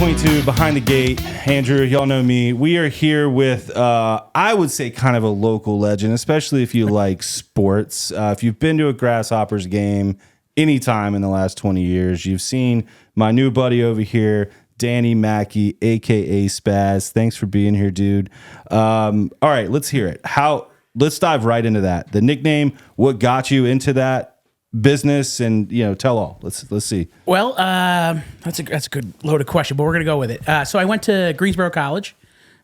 100.2 Behind the Gate. Andrew, y'all know me. We are here with, I would say, kind of a local legend, especially if you like sports. If you've been to a Grasshoppers game anytime in the last 20 years, you've seen my new buddy over here, Danny Mackey, a.k.a. Spaz. Thanks for being here, dude. All right, let's hear it. Let's dive right into that. The nickname, what got you into that business, and tell all. Let's see. Well, that's a good loaded question, but we're gonna go with it. So I went to Greensboro College.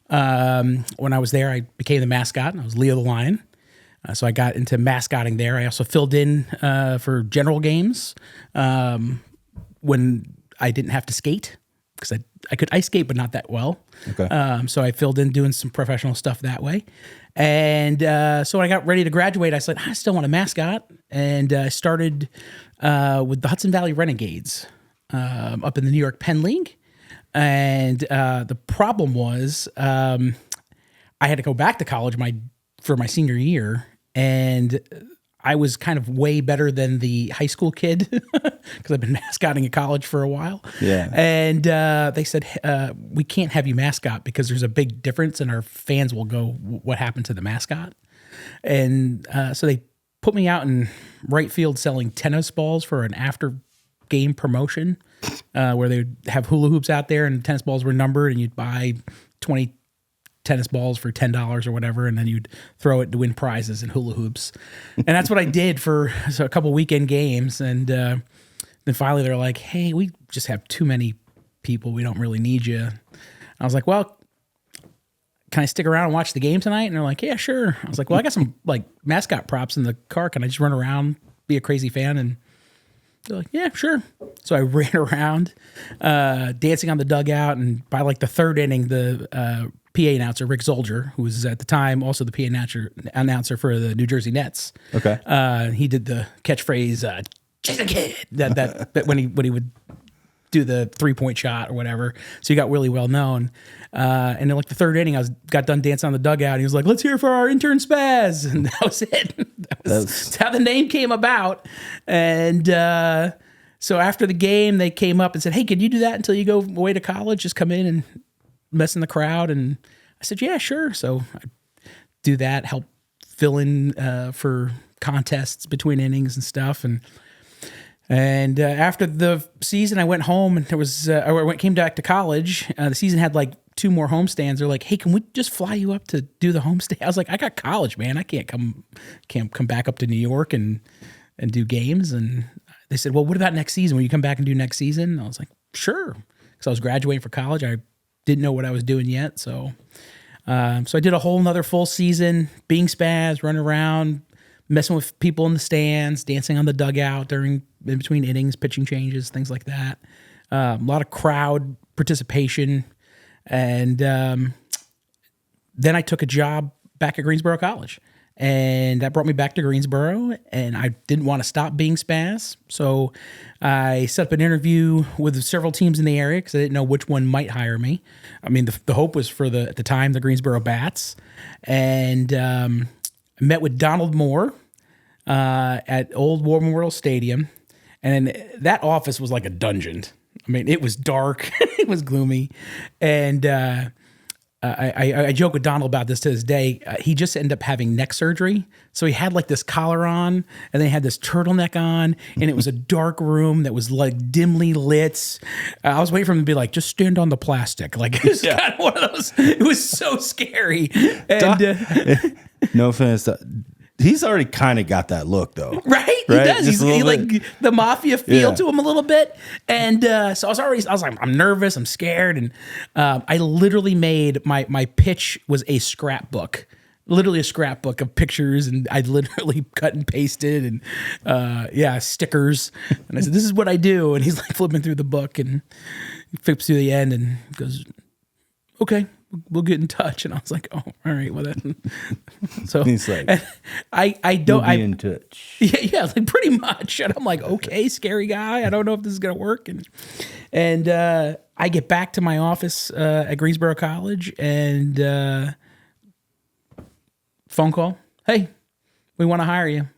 When I was there, I became the mascot. I was Leo the Lion. So I got into mascotting there. I also filled in for general games when I didn't have to skate, because I could ice skate, but not that well. Okay. So I filled in doing some professional stuff that way. And so when I got ready to graduate, I said, I still want a mascot. And I started with the Hudson Valley Renegades up in the New York Penn League. And the problem was I had to go back to college for my senior year. And I was kind of way better than the high school kid because I've been mascotting at college for a while. Yeah. And they said, we can't have you mascot because there's a big difference and our fans will go, what happened to the mascot? And so they put me out in right field selling tennis balls for an after game promotion where they would have hula hoops out there and tennis balls were numbered and you'd buy 20 tennis balls for $10 or whatever, and then you'd throw it to win prizes and hula hoops. And that's what I did for a couple weekend games. And then finally they're like, hey, we just have too many people. We don't really need you. I was like, well, can I stick around and watch the game tonight? And they're like, yeah, sure. I was like, well, I got some like mascot props in the car. Can I just run around, be a crazy fan? And they're like, yeah, sure. So I ran around dancing on the dugout. And by like the third inning, the PA announcer, Rick Zolger, who was at the time also the PA announcer for the New Jersey Nets. Okay. He did the catchphrase, "Chase a kid," that when he would do the 3-point shot or whatever. So he got really well known. And in like the third inning, I got done dancing on the dugout. And he was like, let's hear it for our intern Spaz. And that was it. That's how the name came about. And so after the game, they came up and said, hey, can you do that until you go away to college? Just come in and mess in the crowd. And I said, yeah, sure. So I do that, help fill in for contests between innings and stuff. And after the season, I went home and came back to college. The season had like 2 more homestands. They're like, hey, can we just fly you up to do the homestand? I was like, I got college, man. I can't come back up to New York and do games. And they said, well, what about next season? Will you come back and do next season? And I was like, sure. Because I was graduating for college. I didn't know what I was doing yet. So I did a whole nother full season, being Spaz, running around, messing with people in the stands, dancing on the dugout in between innings, pitching changes, things like that. A lot of crowd participation. And then I took a job back at Greensboro College. And that brought me back to Greensboro. And I didn't want to stop being Spaz. So I set up an interview with several teams in the area because I didn't know which one might hire me. I mean, the hope was for at the time, the Greensboro Bats. And I met with Donald Moore at Old War Memorial Stadium. And that office was like a dungeon. I mean, it was dark. It was gloomy. And I joke with Donald about this to this day. He just ended up having neck surgery. So he had like this collar on and then he had this turtleneck on and it was a dark room that was like dimly lit. I was waiting for him to be like, just stand on the plastic. Like it was kind of one of those, it was so scary. And no offense. He's already kind of got that look though. Right? He does. He's like the mafia feel to him a little bit. And so I was like, I'm nervous, I'm scared. And I literally made my pitch was a scrapbook, literally a scrapbook of pictures. And I literally cut and pasted and stickers. And I said, this is what I do. And he's like flipping through the book and he flips through the end and goes, okay, we'll get in touch. And I was like, oh, all right, well then. So he's like, I don't, we'll be in touch. Yeah, like pretty much. And I'm like, okay, scary guy. I don't know if this is going to work. And I get back to my office at Greensboro College and phone call. Hey, we want to hire you.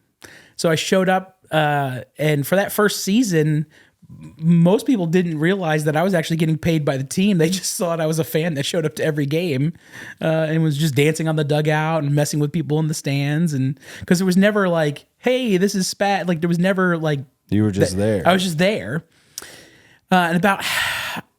So I showed up and for that first season, most people didn't realize that I was actually getting paid by the team. They just thought I was a fan that showed up to every game and was just dancing on the dugout and messing with people in the stands. And because there was never like, hey, this is Spaz. Like there was never like You were just there. I was just there. And about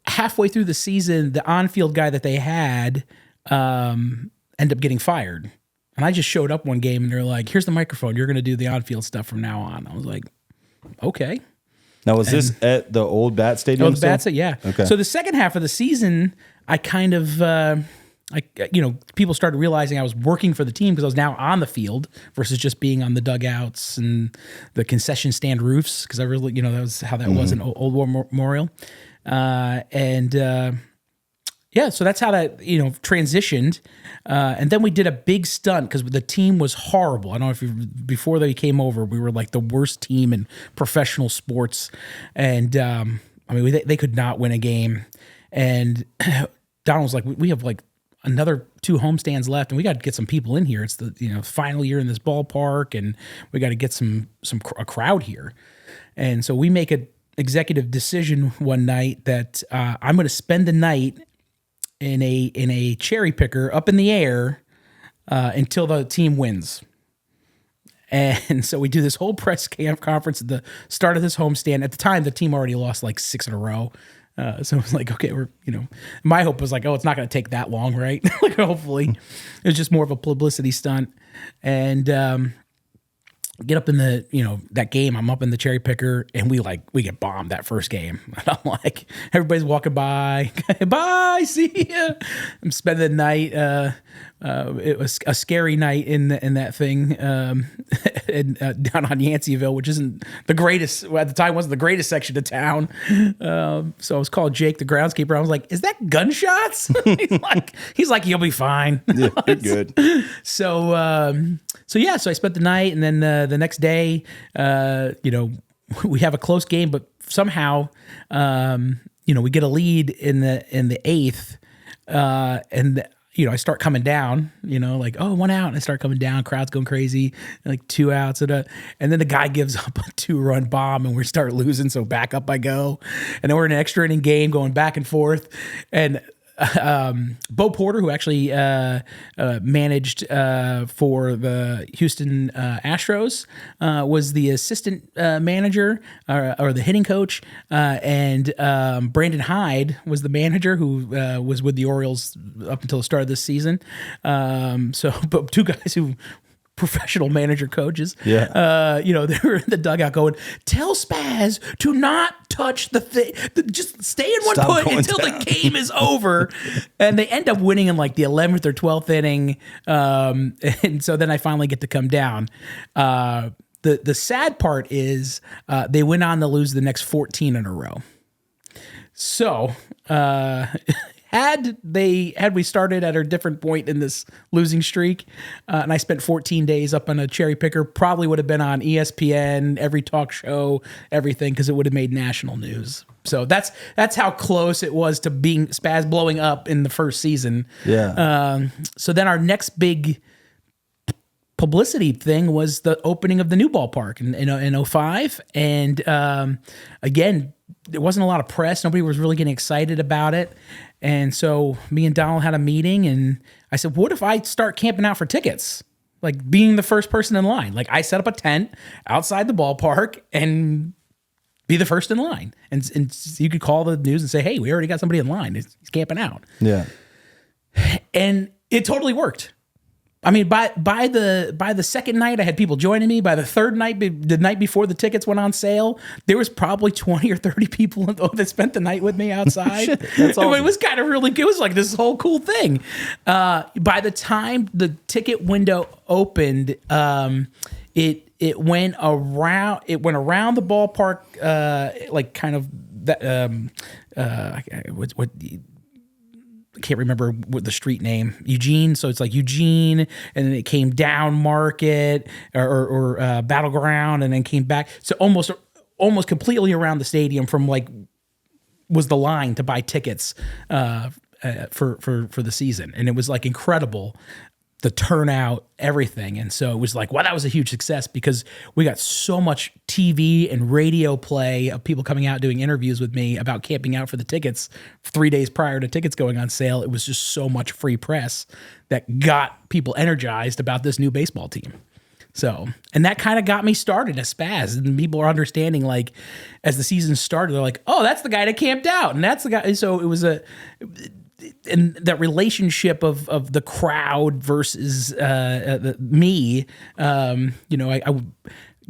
halfway through the season, the on-field guy that they had ended up getting fired. And I just showed up one game and they're like, here's the microphone. You're going to do the on-field stuff from now on. I was like, okay. Now, was this at the old Bat Stadium? Oh, the Bats, yeah. Okay. So the second half of the season, I kind of, people started realizing I was working for the team because I was now on the field versus just being on the dugouts and the concession stand roofs because I really, that was how that was in Old War Memorial. So that's how that, transitioned. And then we did a big stunt because the team was horrible. I don't know if before they came over, we were like the worst team in professional sports. And they could not win a game. And Donald was like, we have like another 2 homestands left and we got to get some people in here. It's the, final year in this ballpark and we got to get a crowd here. And so we make an executive decision one night that I'm going to spend the night in a cherry picker up in the air until the team wins. And so we do this whole press conference at the start of this homestand. At the time, the team already lost like 6 in a row. So it was like, okay, my hope was like, oh, it's not going to take that long, right? Like, hopefully. It was just more of a publicity stunt. And get up in the, that game, I'm up in the cherry picker and we get bombed that first game. And I'm like, everybody's walking by, bye, see ya. I'm spending the night. It was a scary night in that thing down on Yanceyville, which isn't the greatest, at the time wasn't the greatest section of town. So I was called Jake, the groundskeeper. I was like, is that gunshots? he's like, you'll be fine. Yeah, you're good. So I spent the night and then the next day, we have a close game, but somehow, we get a lead in the 8th, and I start coming down, like, oh, 1 out, and I start coming down, crowd's going crazy, like 2 outs, and then the guy gives up a 2-run bomb, and we start losing, so back up I go, and then we're in an extra inning game going back and forth, and Bo Porter, who actually managed for the Houston Astros, was the assistant manager or the hitting coach, and Brandon Hyde was the manager who was with the Orioles up until the start of this season. But 2 guys who professional manager coaches. Yeah. They were in the dugout going, tell Spaz to not touch the thing. Just stay in one point until the game is over. And they end up winning in like the 11th or 12th inning. And so then I finally get to come down. The sad part is they went on to lose the next 14 in a row. So, had we started at a different point in this losing streak, and I spent 14 days up on a cherry picker, probably would have been on ESPN, every talk show, everything, because it would have made national news. So that's how close it was to being Spaz blowing up in the first season. Yeah. So then our next big publicity thing was the opening of the new ballpark in 05. And again, there wasn't a lot of press. Nobody was really getting excited about it. And so me and Donald had a meeting and I said, what if I start camping out for tickets? Like being the first person in line. Like I set up a tent outside the ballpark and be the first in line. And you could call the news and say, hey, we already got somebody in line. He's camping out. Yeah. And it totally worked. I mean, by the second night, I had people joining me. By the third night, the night before the tickets went on sale, there was probably 20 or 30 people that spent the night with me outside. Shit, that's awesome. It was kind of really, it was like this whole cool thing. By the time the ticket window opened, it went around the ballpark, like kind of that. What I can't remember what the street name, Eugene. So it's like Eugene, and then it came down Market or Battleground, and then came back. So almost completely around the stadium from like was the line to buy tickets for the season, and it was like incredible the turnout, everything. And so it was like, wow, that was a huge success because we got so much TV and radio play of people coming out doing interviews with me about camping out for the tickets 3 days prior to tickets going on sale. It was just so much free press that got people energized about this new baseball team. So, and that kind of got me started at Spaz, and people are understanding, like, as the season started, they're like, oh, that's the guy that camped out. And that's the guy. So it was and that relationship of the crowd versus me, I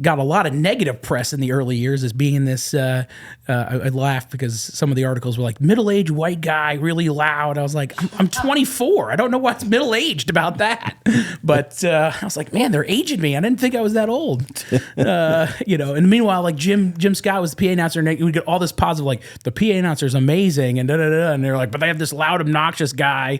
got a lot of negative press in the early years as being in this. I laughed because some of the articles were like, middle-aged white guy, really loud. I was like, I'm 24. I don't know what's middle-aged about that. But I was like, man, they're aging me. I didn't think I was that old. And meanwhile, like Jim Scott was the PA announcer, and we get all this positive, like, the PA announcer is amazing, and da-da-da. And they're like, but they have this loud, obnoxious guy.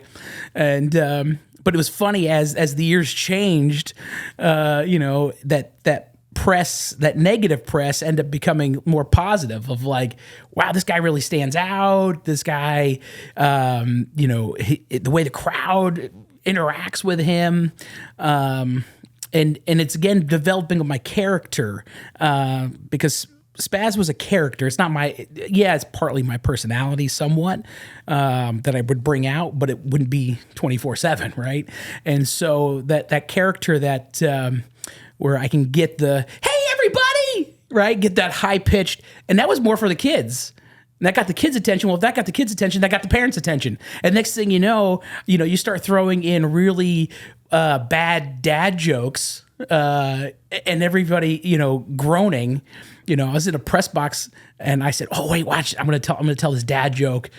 And but it was funny as the years changed, that press, that negative press, end up becoming more positive of like, wow, this guy really stands out. This guy, the way the crowd interacts with him. And it's again developing my character because Spaz was a character. It's not it's partly my personality somewhat that I would bring out, but it wouldn't be 24/7, right? And so that character that where I can get the, hey, everybody, right? Get that high pitched. And that was more for the kids. And that got the kids' attention. Well, if that got the kids' attention, that got the parents' attention. And next thing you know, you start throwing in really bad dad jokes and everybody, groaning. I was in a press box and I said, "Oh wait, watch! I'm gonna tell this dad joke.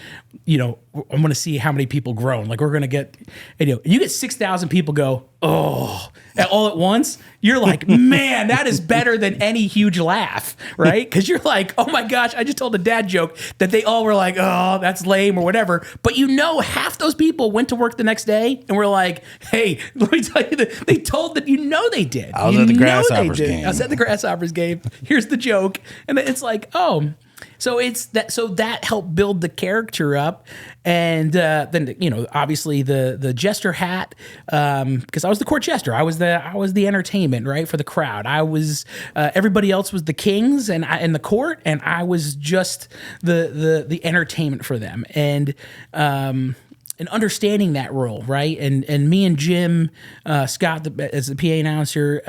I'm gonna see how many people groan. Like we're gonna get, you get 6,000 people go, oh, all at once. You're like, man, that is better than any huge laugh, right? Because you're like, oh my gosh, I just told a dad joke that they all were like, oh, that's lame or whatever. But half those people went to work the next day and were like, hey, let me tell you that they told that they did. I was at the Grasshoppers game. I was at the Grasshoppers game. Here's the joke, and it's like, oh. So that helped build the character up, and then obviously the jester hat, because I was the court jester. I was the entertainment, right, for the crowd. I was everybody else was the kings and the court, and I was just the entertainment for them. And understanding that role, right? And me and Jim Scott, as the PA announcer,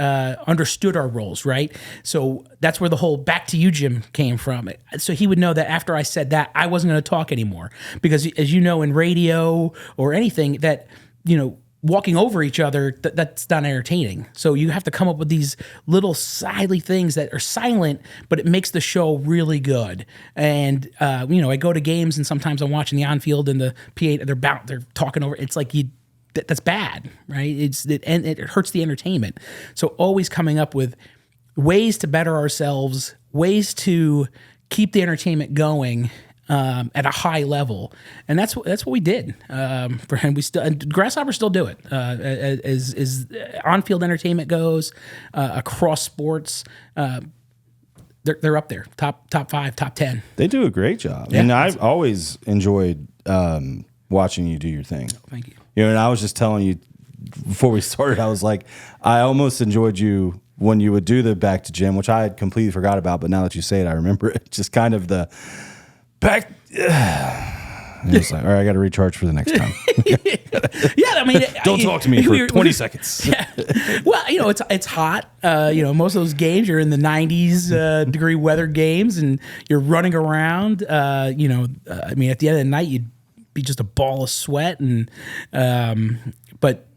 understood our roles, right? So that's where the whole "back to you, Jim" came from. So he would know that after I said that, I wasn't going to talk anymore. Because as you know, in radio or anything, that, walking over each other, that's not entertaining. So you have to come up with these little silly things that are silent, but it makes the show really good. And I go to games and sometimes I'm watching the on-field and the PA they're talking over. It's like that's bad, right? It hurts the entertainment. So always coming up with ways to better ourselves, ways to keep the entertainment going. At a high level, and that's what we did. And Grasshoppers still do it. As on-field entertainment goes, across sports, they're up there, top 5, top 10. They do a great job, and I've always enjoyed watching you do your thing. Thank you. And I was just telling you before we started, I was like, I almost enjoyed you when you would do the "back to Jim," which I had completely forgot about, but now that you say it, I remember it. Just kind of the back. It's like, all right, I got to recharge for the next time. I mean, don't talk to me for 20 seconds. Yeah. Well, it's hot. Most of those games are in the 90s degree weather games, and you're running around. I mean, at the end of the night, you'd be just a ball of sweat, and but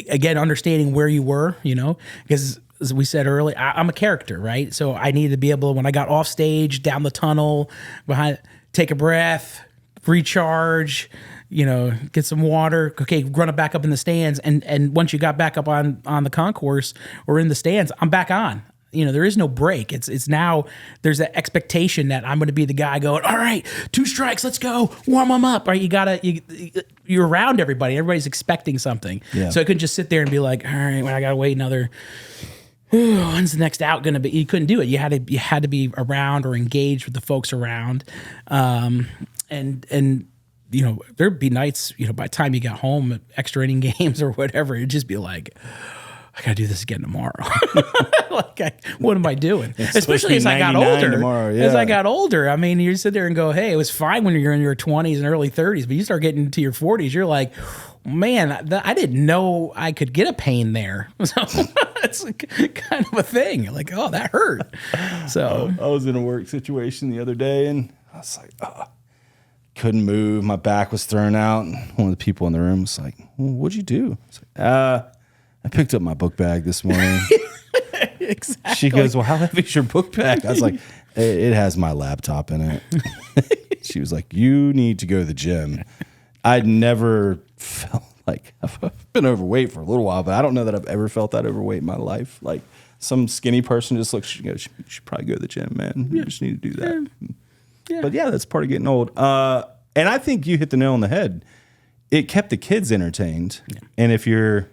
again, understanding where you were, because. As we said earlier, I'm a character, right? So I needed to be able to, when I got off stage, down the tunnel, behind, take a breath, recharge, get some water. Okay, run it back up in the stands, and once you got back up on the concourse or in the stands, I'm back on. There is no break. It's now there's that expectation that I'm going to be the guy going, all right, 2 strikes, let's go, warm them up. Right? You're around everybody. Everybody's expecting something. Yeah. So I couldn't just sit there and be like, all right, well, I got to wait another. When's the next out going to be? You couldn't do it. You had to be around or engaged with the folks around, and there'd be nights, by the time you got home, extra inning games or whatever, it'd just be like, I gotta do this again tomorrow. What am I doing? Especially as I got older. As I got older, I mean, you sit there and go, hey, it was fine when you're in your 20s and early 30s, but you start getting into your 40s, you're like, man, I didn't know I could get a pain there. So it's kind of a thing. Like, oh, that hurt. So I was in a work situation the other day, and I was like, couldn't move. My back was thrown out. And one of the people in the room was like, well, what'd you do? I was like, I picked up my book bag this morning. Exactly. She goes, well, how heavy is your book bag? I was like, it has my laptop in it. She was like, you need to go to the gym. I'd never felt like, I've been overweight for a little while, but I don't know that I've ever felt that overweight in my life. Like some skinny person just looks, she goes, you should probably go to the gym, man. You just need to do that. Yeah. But yeah, that's part of getting old. And I think you hit the nail on the head. It kept the kids entertained. Yeah. And if you're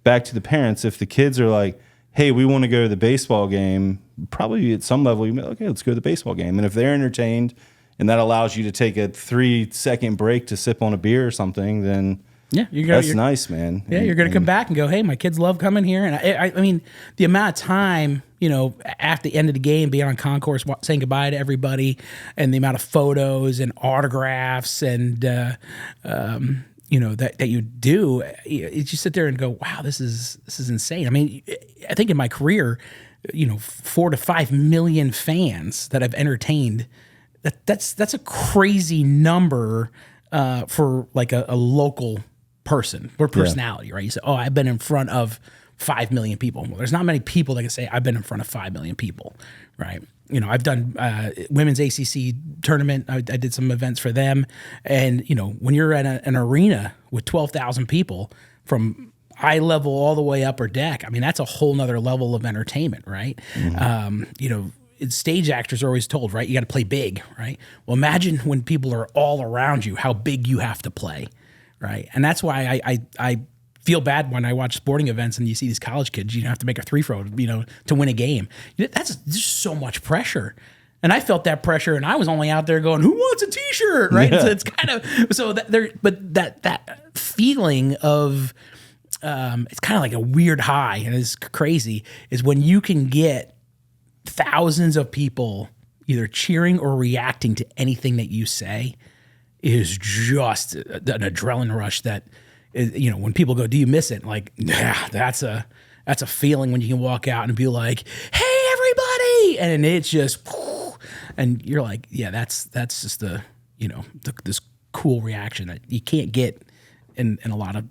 back to the parents, if the kids are like, hey, we want to go to the baseball game, probably at some level, you may, okay, let's go to the baseball game. And if they're entertained and that allows you to take a 3-second break to sip on a beer or something, then that's nice, man. Yeah, you're going to come back and go, hey, my kids love coming here. And I mean, the amount of time, after the end of the game, being on concourse, saying goodbye to everybody, and the amount of photos and autographs and, that you do, you just sit there and go, wow, this is insane. I mean, I think in my career, 4 to 5 million fans that I've entertained, that's a crazy number for like a local person or personality, right? You say, oh, I've been in front of 5 million people. Well, there's not many people that can say I've been in front of 5 million people, right? I've done women's ACC tournament. I did some events for them. And, when you're at an arena with 12,000 people from eye level all the way upper deck, I mean, that's a whole nother level of entertainment, right? Mm-hmm. Stage actors are always told, right? You got to play big, right? Well, imagine when people are all around you, how big you have to play, right? And that's why I feel bad when I watch sporting events and you see these college kids, have to make a free throw, to win a game. That's just so much pressure. And I felt that pressure, and I was only out there going, who wants a t-shirt, right? Yeah. So it's kind of, but that feeling of, it's kind of like a weird high, and it's crazy, is when you can get thousands of people either cheering or reacting to anything that you say is just an adrenaline rush that, when people go, do you miss it? Like, yeah, that's a feeling when you can walk out and be like, hey, everybody. And it's just, and you're like, yeah, that's just this cool reaction that you can't get in a lot of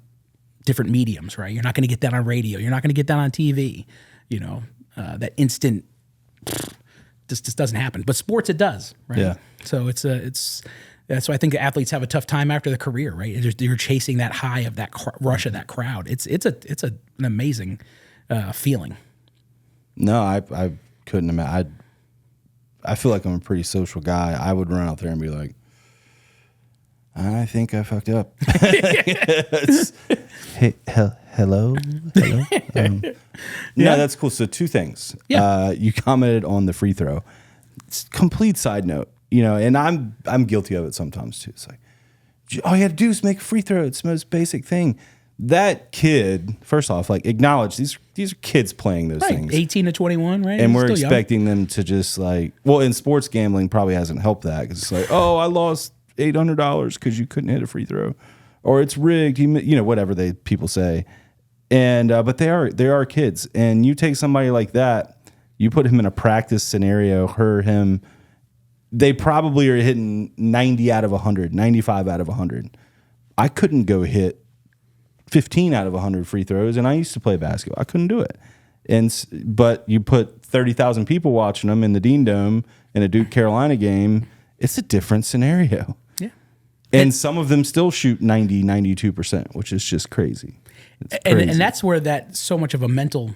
different mediums, right? You're not going to get that on radio. You're not going to get that on TV. That instant just doesn't happen. But sports, it does, right? Yeah. So that's why I think athletes have a tough time after the career, right? You're chasing that high of that rush of that crowd. It's an amazing feeling. No, I couldn't imagine. I feel like I'm a pretty social guy. I would run out there and be like, I think I fucked up. Hey, hello. Yeah, that's cool. So 2 things. Yeah. You commented on the free throw. It's complete side note. And I'm guilty of it sometimes too. It's like, all you had to do is make a free throw. It's the most basic thing. That kid, first off, like acknowledge these are kids playing those things. 18 to 21, right? And we're expecting them to just like, well, in sports gambling probably hasn't helped that because it's like, oh, I lost $800 because you couldn't hit a free throw, or it's rigged. Whatever people say. And but they are kids, and you take somebody like that, you put him in a practice scenario, him. They probably are hitting 90 out of 100, 95 out of 100. I couldn't go hit 15 out of 100 free throws, and I used to play basketball. I couldn't do it. But you put 30,000 people watching them in the Dean Dome in a Duke Carolina game, it's a different scenario. Yeah. And some of them still shoot 90, 92%, which is just crazy. And that's where that's so much of a mental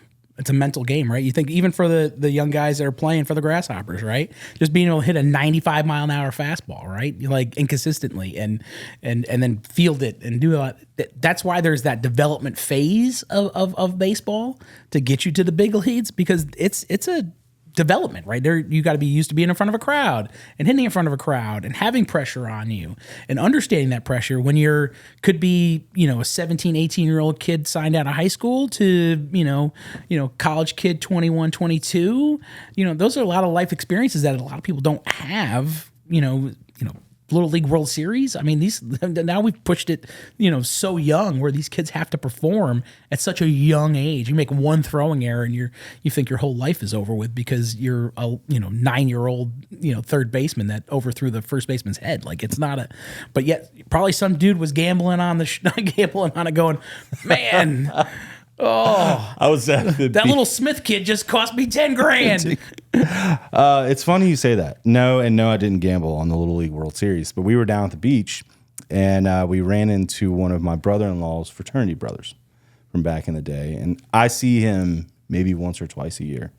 game, right? You think even for the young guys that are playing for the Grasshoppers, right? Just being able to hit a 95 mile an hour fastball, right? Like inconsistently and then field it and do a lot. That's why there's that development phase of baseball to get you to the big leagues, because it's a development, right? There, you got to be used to being in front of a crowd and hitting in front of a crowd and having pressure on you and understanding that pressure when you're could be, a 17, 18-year-old kid signed out of high school to, college kid 21, 22. Those are a lot of life experiences that a lot of people don't have, Little League World Series. I mean, these now we've pushed it, so young where these kids have to perform at such a young age. You make one throwing error and you think your whole life is over with because you're a 9-year-old third baseman that overthrew the first baseman's head. Like it's not but yet probably some dude was gambling on gambling on it, going, man. Oh, I was at that little Smith kid just cost me $10,000. It's funny you say that. No, I didn't gamble on the Little League World Series, but we were down at the beach and we ran into one of my brother-in-law's fraternity brothers from back in the day. And I see him maybe once or twice a year.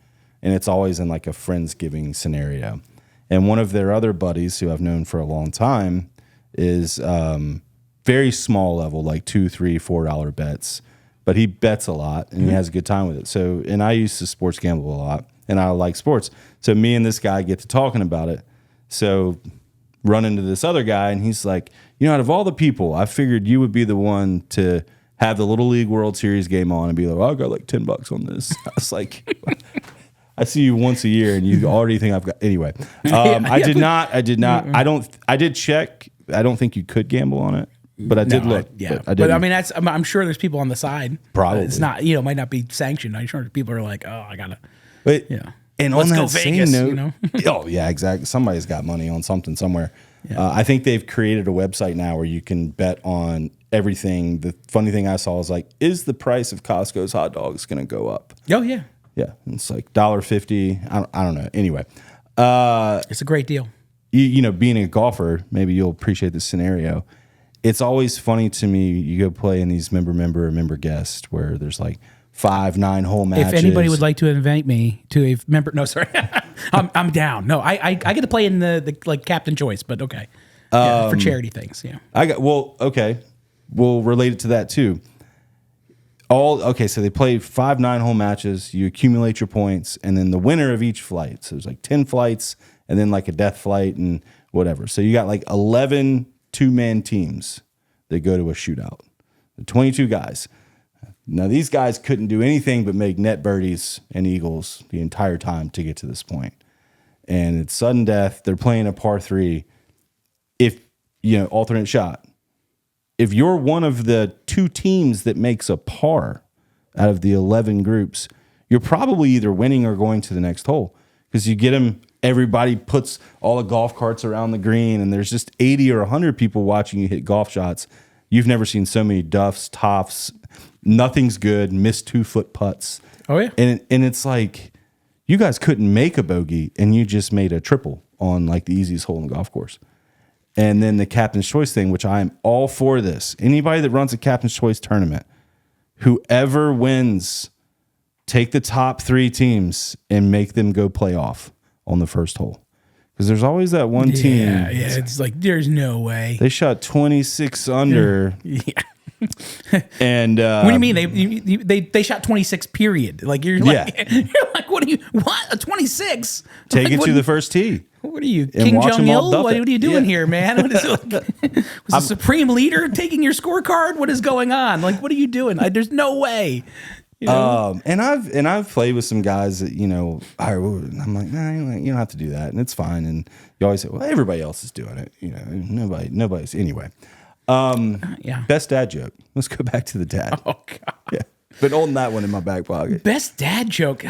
And it's always in like a Friendsgiving scenario. And one of their other buddies who I've known for a long time is very small level, like $2, $3, $4 bets. But he bets a lot and he has a good time with it. So, and I used to sports gamble a lot and I like sports. So me and this guy get to talking about it. So run into this other guy and he's like, out of all the people, I figured you would be the one to have the Little League World Series game on and be like, I got like $10 on this. I was like, I see you once a year and you already think I've got, anyway. I did not. I did check. I don't think you could gamble on it. But I did look. But I mean, I'm sure there's people on the side. Probably. It's not, might not be sanctioned. I'm sure people are like, oh, I got to, but, and let's on go that Vegas, same note, oh, yeah, exactly. Somebody's got money on something somewhere. Yeah. I think they've created a website now where you can bet on everything. The funny thing I saw is like, is the price of Costco's hot dogs going to go up? Oh, yeah. Yeah. It's like $1.50. I don't know. Anyway. It's a great deal. Being a golfer, maybe you'll appreciate this scenario. It's always funny to me. You go play in these member guest where there's like 5, 9 hole matches. If anybody would like to invite me to a member, no, sorry, I'm down. No, I get to play in the like captain choice, but okay, for charity things. Yeah, okay, we'll relate it to that too. So they play 5, 9 hole matches. You accumulate your points, and then the winner of each flight. So there's like 10 flights, and then like a death flight and whatever. So you got like 11 2-man teams that go to a shootout. The 22 guys. Now, these guys couldn't do anything but make net birdies and eagles the entire time to get to this point. And it's sudden death. They're playing a par 3. If, alternate shot. If you're one of the 2 teams that makes a par out of the 11 groups, you're probably either winning or going to the next hole because you get them. Everybody puts all the golf carts around the green, and there's just 80 or 100 people watching you hit golf shots. You've never seen so many duffs, toffs, nothing's good, missed 2-foot putts. Oh, yeah. And it's like, you guys couldn't make a bogey, and you just made a triple on like the easiest hole in the golf course. And then the captain's choice thing, which I am all for this. Anybody that runs a captain's choice tournament, whoever wins, take the top 3 teams and make them go play off on the first hole. Because there's always that one team. Yeah, it's like, there's no way. They shot 26 under. Yeah. And what do you mean? They shot 26, period. Like, you're like, what? A 26? Take like, it to the first tee. What are you, King Jong-il? What are you doing here, man? What is it like? Was the supreme leader taking your scorecard? What is going on? Like, what are you doing? There's no way. And I've played with some guys that, I'm like, nah, you don't have to do that, and it's fine. And you always say, well, everybody else is doing it. Nobody's anyway. Best dad joke. Let's go back to the dad. Oh God. Yeah. Been holding that one in my back pocket. Best dad joke.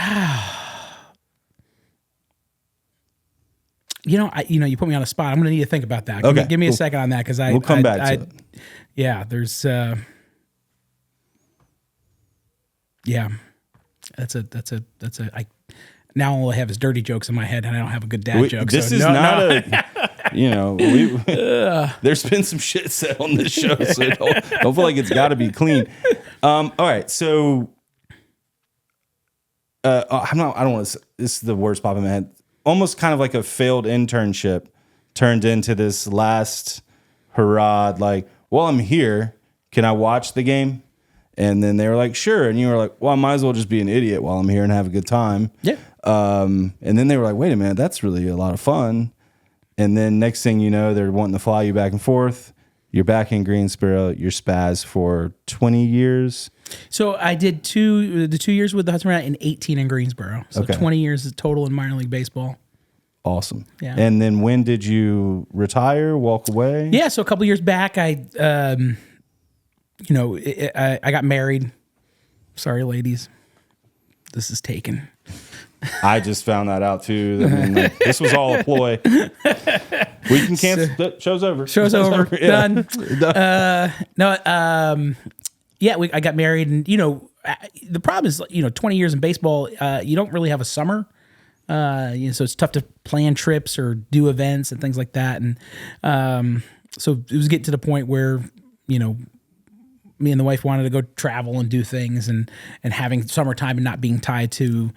You put me on a spot. I'm going to need to think about that. Give me a second on that because we'll come back to it. Yeah, there's. Yeah, that's a. I now all I have is dirty jokes in my head, and I don't have a good dad joke. This is there's been some shit said on this show, so don't feel like it's got to be clean. All right, so I don't want to. This is the worst pop in my head. Almost kind of like a failed internship turned into this last hurrah. Like, well, I'm here. Can I watch the game? And then they were like, sure. And you were like, well, I might as well just be an idiot while I'm here and have a good time. Yeah. And then they were like, wait a minute, that's really a lot of fun. And then next thing you know, they're wanting to fly you back and forth. You're back in Greensboro. You're Spaz for 20 years. So I did the 2 years with the Hudson Rat and 18 in Greensboro. So Okay. 20 years total in minor league baseball. Awesome. Yeah. And then when did you retire, walk away? Yeah. So a couple years back, I got married. Sorry, ladies. This is taken. I just found that out too. I mean, like, this was all a ploy. We can cancel. Show's over. Show's over. Yeah. Done. I got married, and the problem is, 20 years in baseball, you don't really have a summer. So it's tough to plan trips or do events and things like that. And so it was getting to the point where, me and the wife wanted to go travel and do things, and having summertime and not being tied to,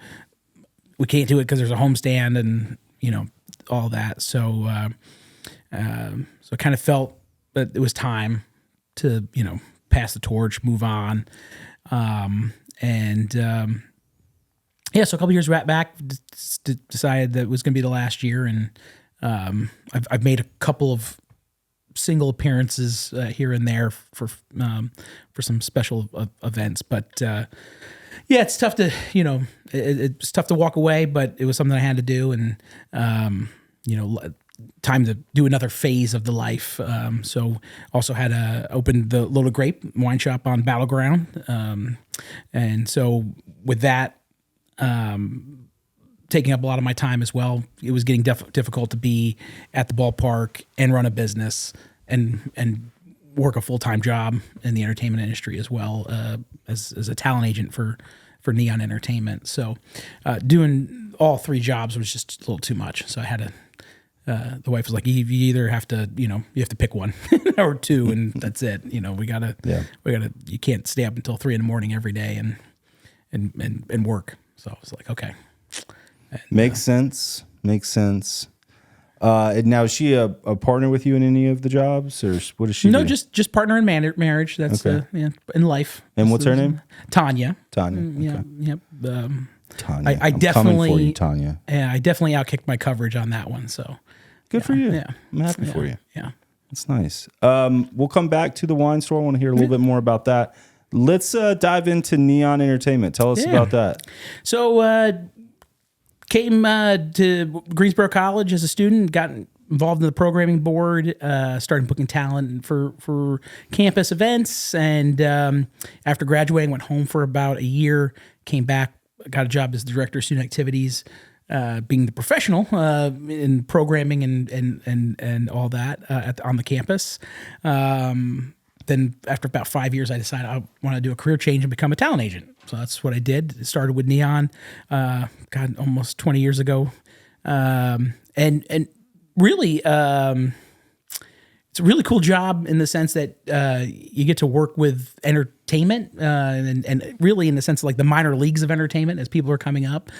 we can't do it because there's a homestand and, all that. So, so I kind of felt that it was time to, pass the torch, move on. So a couple years back, decided that it was going to be the last year. And I've made a couple of single appearances here and there for some special events, but it's tough to it's tough to walk away, but it was something I had to do, and time to do another phase of the life. So also had opened the Loaded Grape wine shop on Battleground, and so with that taking up a lot of my time as well, it was getting difficult to be at the ballpark and run a business and work a full-time job in the entertainment industry as well, as a talent agent for Neon Entertainment. So doing all three jobs was just a little too much. So I had to, the wife was like, you either have to, you have to pick one or two, and that's it. We gotta, you can't stay up until 3 a.m. every day and work. So I was like, okay. And, Makes sense. And now, is she a partner with you in any of the jobs, or what does she do? just partner in marriage. That's Okay. in life. And what's her name? Tanya. Tanya. Yep. Tanya. I I'm definitely, coming for you, Tanya. Yeah, I definitely outkicked my coverage on that one. So Good for you. Yeah. I'm happy for you. Yeah. That's nice. We'll come back to the wine store. I want to hear a little bit more about that. Let's dive into Neon Entertainment. Tell us about that. So came to Greensboro College as a student, got involved in the programming board, started booking talent for campus events, and after graduating, went home for about a year, came back, got a job as the director of student activities, being the professional in programming and all that on the campus. Then after about 5 years, I decided I want to do a career change and become a talent agent. So that's what I did. It started with Neon, almost 20 years ago. And really, it's a really cool job in the sense that you get to work with entertainment and really in the sense of like the minor leagues of entertainment as people are coming up.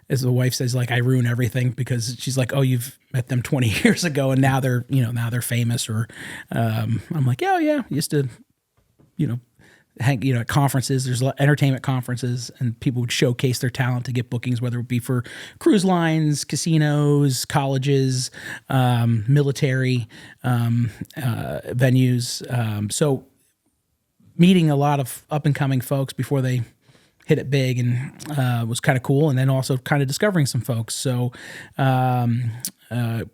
As the wife says, like, I ruin everything, because she's like, oh, you've met them 20 years ago and now they're famous. Or I'm like, oh yeah, used to, hang, at conferences, there's a lot of entertainment conferences, and people would showcase their talent to get bookings, whether it be for cruise lines, casinos, colleges, military venues. So meeting a lot of up and coming folks before they hit it big, and was kind of cool. And then also kind of discovering some folks. So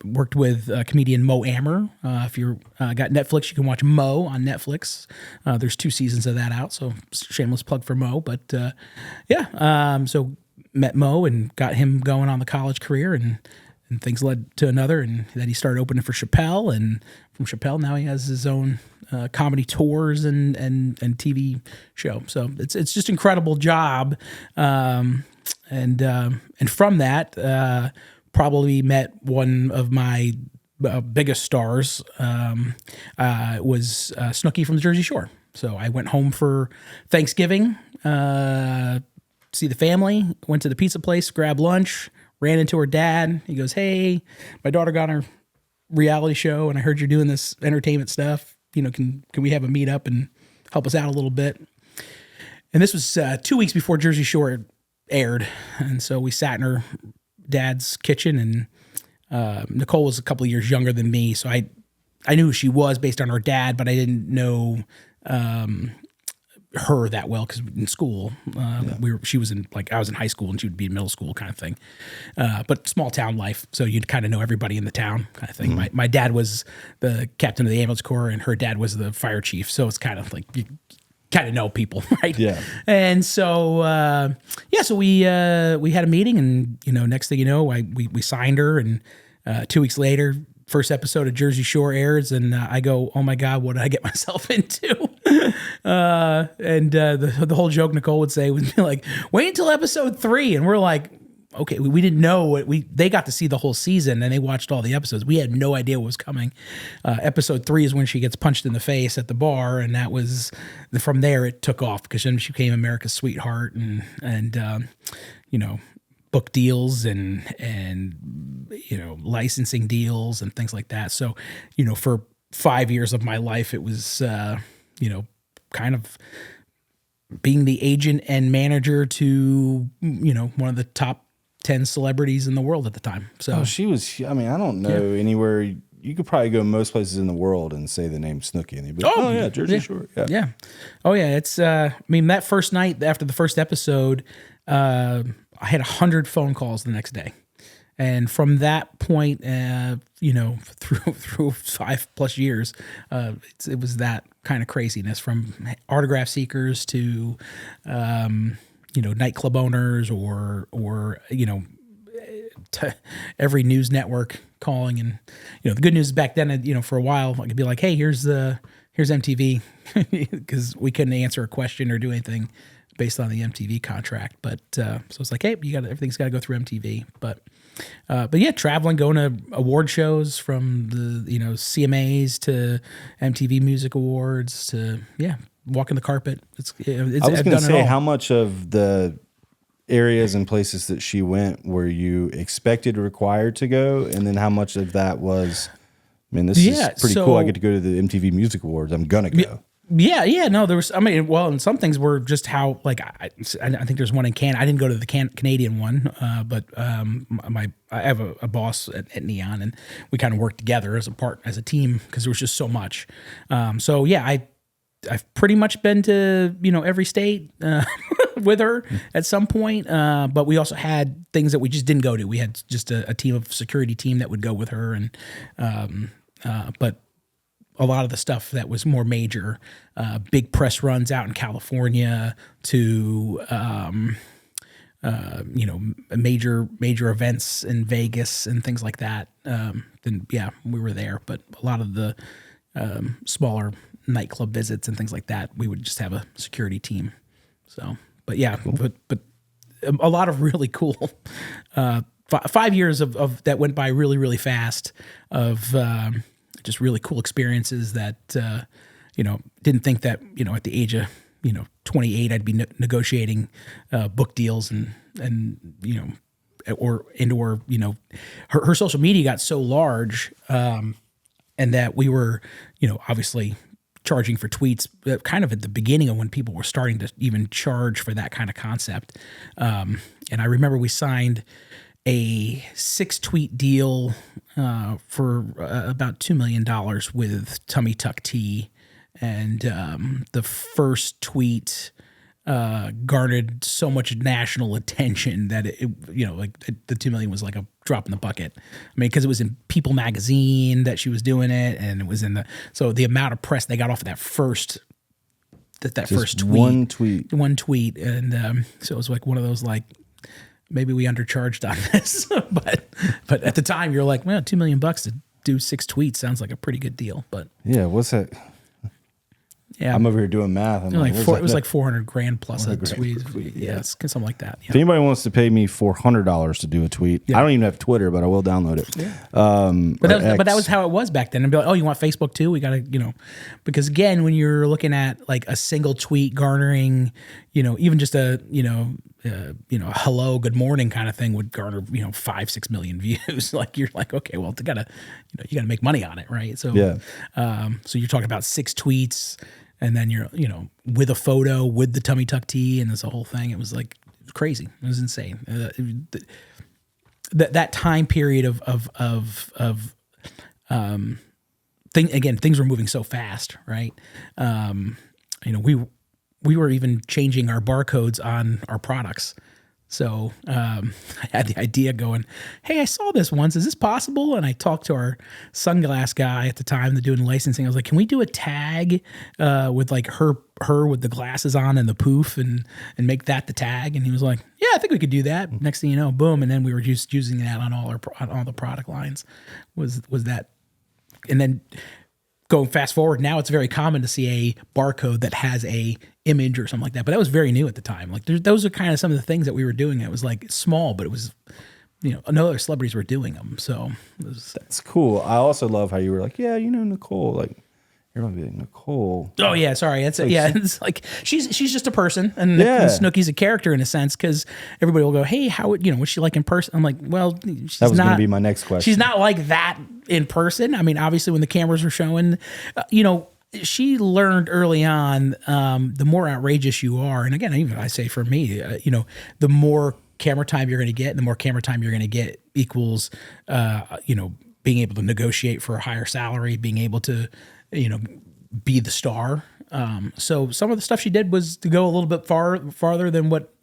worked with comedian Mo Amer. If you're got Netflix, you can watch Mo on Netflix. There's 2 seasons of that out, so shameless plug for Mo. But so met Mo and got him going on the college career, and things led to another. And then he started opening for Chappelle, and from Chappelle now he has his own comedy tours and TV show. So it's just incredible job. And from that, probably met one of my biggest stars, was Snooki from the Jersey Shore. So I went home for Thanksgiving, see the family, went to the pizza place, grabbed lunch, ran into her dad. He goes, hey, my daughter got her reality show, and I heard you're doing this entertainment stuff. can we have a meet up and help us out a little bit? And this was 2 weeks before Jersey Shore aired. And so we sat in her dad's kitchen, and Nicole was a couple of years younger than me. So I knew who she was based on her dad, but I didn't know her that well because in school she was in I was in high school and she would be in middle school kind of thing, but small town life, so you'd kind of know everybody in the town kind of thing. My dad was the captain of the ambulance corps and her dad was the fire chief, so it's kind of like you kind of know people, right? Yeah. And so so we had a meeting, and next thing you know, we signed her, and 2 weeks later, first episode of Jersey Shore airs, and I go, oh my God, what did I get myself into? The whole joke Nicole would say would be like, wait until episode 3. And we're like, okay, we didn't know they got to see the whole season and they watched all the episodes. We had no idea what was coming. Episode 3 is when she gets punched in the face at the bar. And that was, from there it took off because then she became America's sweetheart and book deals and licensing deals and things like that. So, for 5 years of my life, it was, kind of being the agent and manager to, one of the top 10 celebrities in the world at the time. So she was, I don't know anywhere. You could probably go most places in the world and say the name Snooki and they'd be like, Jersey Shore. Yeah. Yeah. Oh yeah. It's, that first night after the first episode, I had 100 phone calls the next day. And from that point, through 5+ years, it was that kind of craziness, from autograph seekers to, nightclub owners or to every news network calling. And, the good news back then, for a while, I could be like, hey, here's MTV, because we couldn't answer a question or do anything based on the MTV contract. But so it's like, hey, everything's got to go through MTV. But yeah, traveling, going to award shows, from the CMAs to MTV Music Awards to walking the carpet. I was going to say, how much of the areas and places that she went were you expected or required to go, and then how much of that was, this is pretty cool. I get to go to the MTV Music Awards. I'm gonna go. Yeah, no, there was, and some things were just how, I think there's one in Canada. I didn't go to the Canadian one, but I have a boss at Neon, and we kind of worked together as a team, because there was just so much. So yeah, I've pretty much been to, every state with her at some point, but we also had things that we just didn't go to. We had just a security team that would go with her, and but a lot of the stuff that was more major, big press runs out in California to, major events in Vegas and things like that. Then we were there. But a lot of the smaller nightclub visits and things like that, we would just have a security team. So, but yeah, cool. but a lot of really cool 5 years of that went by really, really fast, of just really cool experiences that, didn't think that, at the age of, 28, I'd be negotiating book deals and her social media got so large, and that we were, obviously charging for tweets kind of at the beginning of when people were starting to even charge for that kind of concept. And I remember we signed a 6-tweet deal for about $2 million with Tummy Tuck Tea. And the first tweet garnered so much national attention that the 2 million was like a drop in the bucket. Because it was in People magazine that she was doing it, and it was so the amount of press they got off of that first first tweet. One tweet. And so it was like one of those, maybe we undercharged on this, but at the time you're like, well, $2 million to do 6 tweets sounds like a pretty good deal. But yeah, what's that? Yeah. I'm over here doing math. I'm like, It was like 400 grand plus a tweet. Yeah, it's something like that. If anybody wants to pay me $400 to do a tweet, I don't even have Twitter, but I will download it. Yeah. But that was how it was back then. And be like, oh, you want Facebook too? We got to, because again, when you're looking at like a single tweet garnering, even just a, hello, good morning kind of thing would garner, 5-6 million views. Like you're like, okay, well, you gotta make money on it, right? So so you're talking about 6 tweets, and then you're with a photo with the tummy tuck tee, and this whole thing. It was like crazy. It was insane. That time period things were moving so fast, right? We were even changing our barcodes on our products. So I had the idea going, hey, I saw this once. Is this possible? And I talked to our sunglass guy at the time that doing licensing. I was like, can we do a tag with like her with the glasses on and the poof and make that the tag? And he was like, yeah, I think we could do that. Next thing you know, boom. And then we were just using that on all the product lines was that. And then going fast forward, now it's very common to see a barcode that has a image or something like that. But that was very new at the time. Like those are kind of some of the things that we were doing. It was like small, but it was, other celebrities were doing them. So that's cool. I also love how you were like, yeah, Nicole, like you're gonna be like, Nicole. Oh yeah, sorry. It's like she's just a person, and Snooki's a character in a sense, because everybody will go, hey, how what's she like in person? I'm like, well, she's that was not, gonna be my next question. She's not like that in person. I mean, obviously when the cameras were showing, she learned early on, the more outrageous you are, and again, even I say for me, the more camera time you're going to get, and the more camera time you're going to get equals, being able to negotiate for a higher salary, being able to, be the star. So some of the stuff she did was to go a little bit farther than what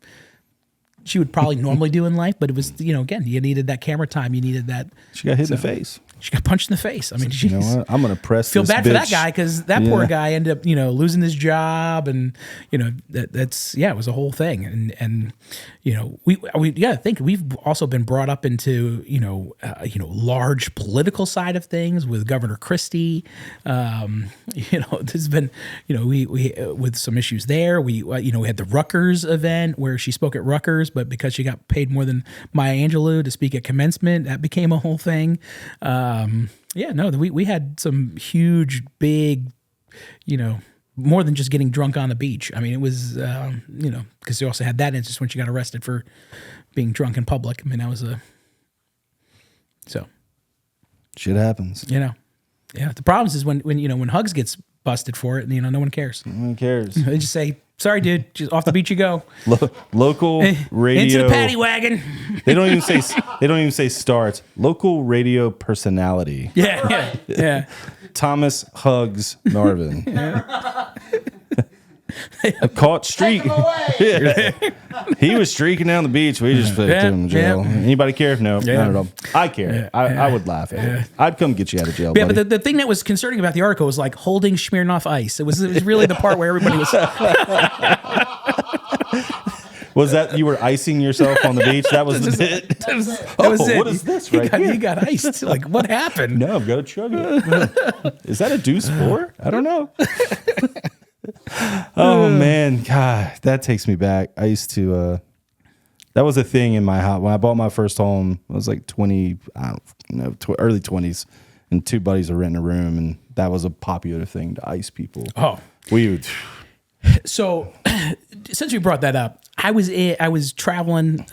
she would probably normally do in life. But it was, again, you needed that camera time. You needed that. She got hit in the face. She got punched in the face. I mean, you know what? I'm going to feel bad for that guy, because that poor guy ended up, losing his job, and that's it was a whole thing. And I think we've also been brought up into large political side of things with Governor Christie. There's been we with some issues there. We had the Rutgers event where she spoke at Rutgers, but because she got paid more than Maya Angelou to speak at commencement, that became a whole thing. We had some huge, big, more than just getting drunk on the beach. I mean, it was, because they also had that instance when she got arrested for being drunk in public. I mean, that was shit happens. Yeah. The problem is when Hugs gets busted for it, no one cares. No one cares. They just say, sorry, dude, just off the beach you go. Local radio. Into the paddy wagon. They don't even say star. It's local radio personality. Yeah. Thomas Hugs Narvin. Caught streaking. He was streaking down the beach. We just put him in jail. Anybody care? No, not at all. I care. I would laugh at it. I'd come get you out of jail. Yeah, but the thing that was concerning about the article was like holding Smirnoff Ice. It was really the part where everybody was. Was that you were icing yourself on the beach? That was the bit. That was it. What is this right here? You got iced. Like, what happened? No, I've got to chug it. Is that a Deuce 4? I don't know. Oh man, God, that takes me back. I used to. That was a thing in my house when I bought my first home. I was like 20, I don't know, early 20s, and 2 buddies were renting a room, and that was a popular thing to ice people. Oh, we would. So, since you brought that up, I was traveling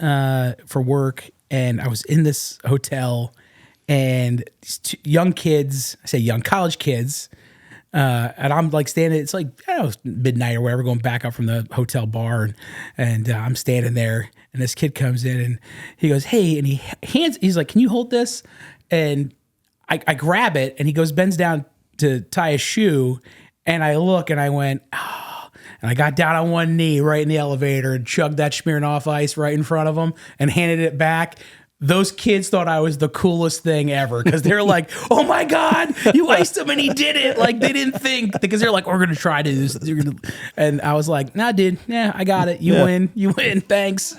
for work, and I was in this hotel, and these 2 young kids, I say young college kids. And I'm like standing, it's like, I don't know, midnight or whatever, going back up from the hotel bar. And I'm standing there, and this kid comes in, and he goes, hey, and he's like, can you hold this? And I grab it, and he bends down to tie his shoe. And I look, and I went, oh, and I got down on one knee right in the elevator and chugged that Smirnoff Ice right in front of him and handed it back. Those kids thought I was the coolest thing ever, because they're like, oh my God, you iced him and he did it. Like, they didn't think, because they're like, we're going to try to do this. And I was like, nah, dude, yeah, I got it. You win, thanks.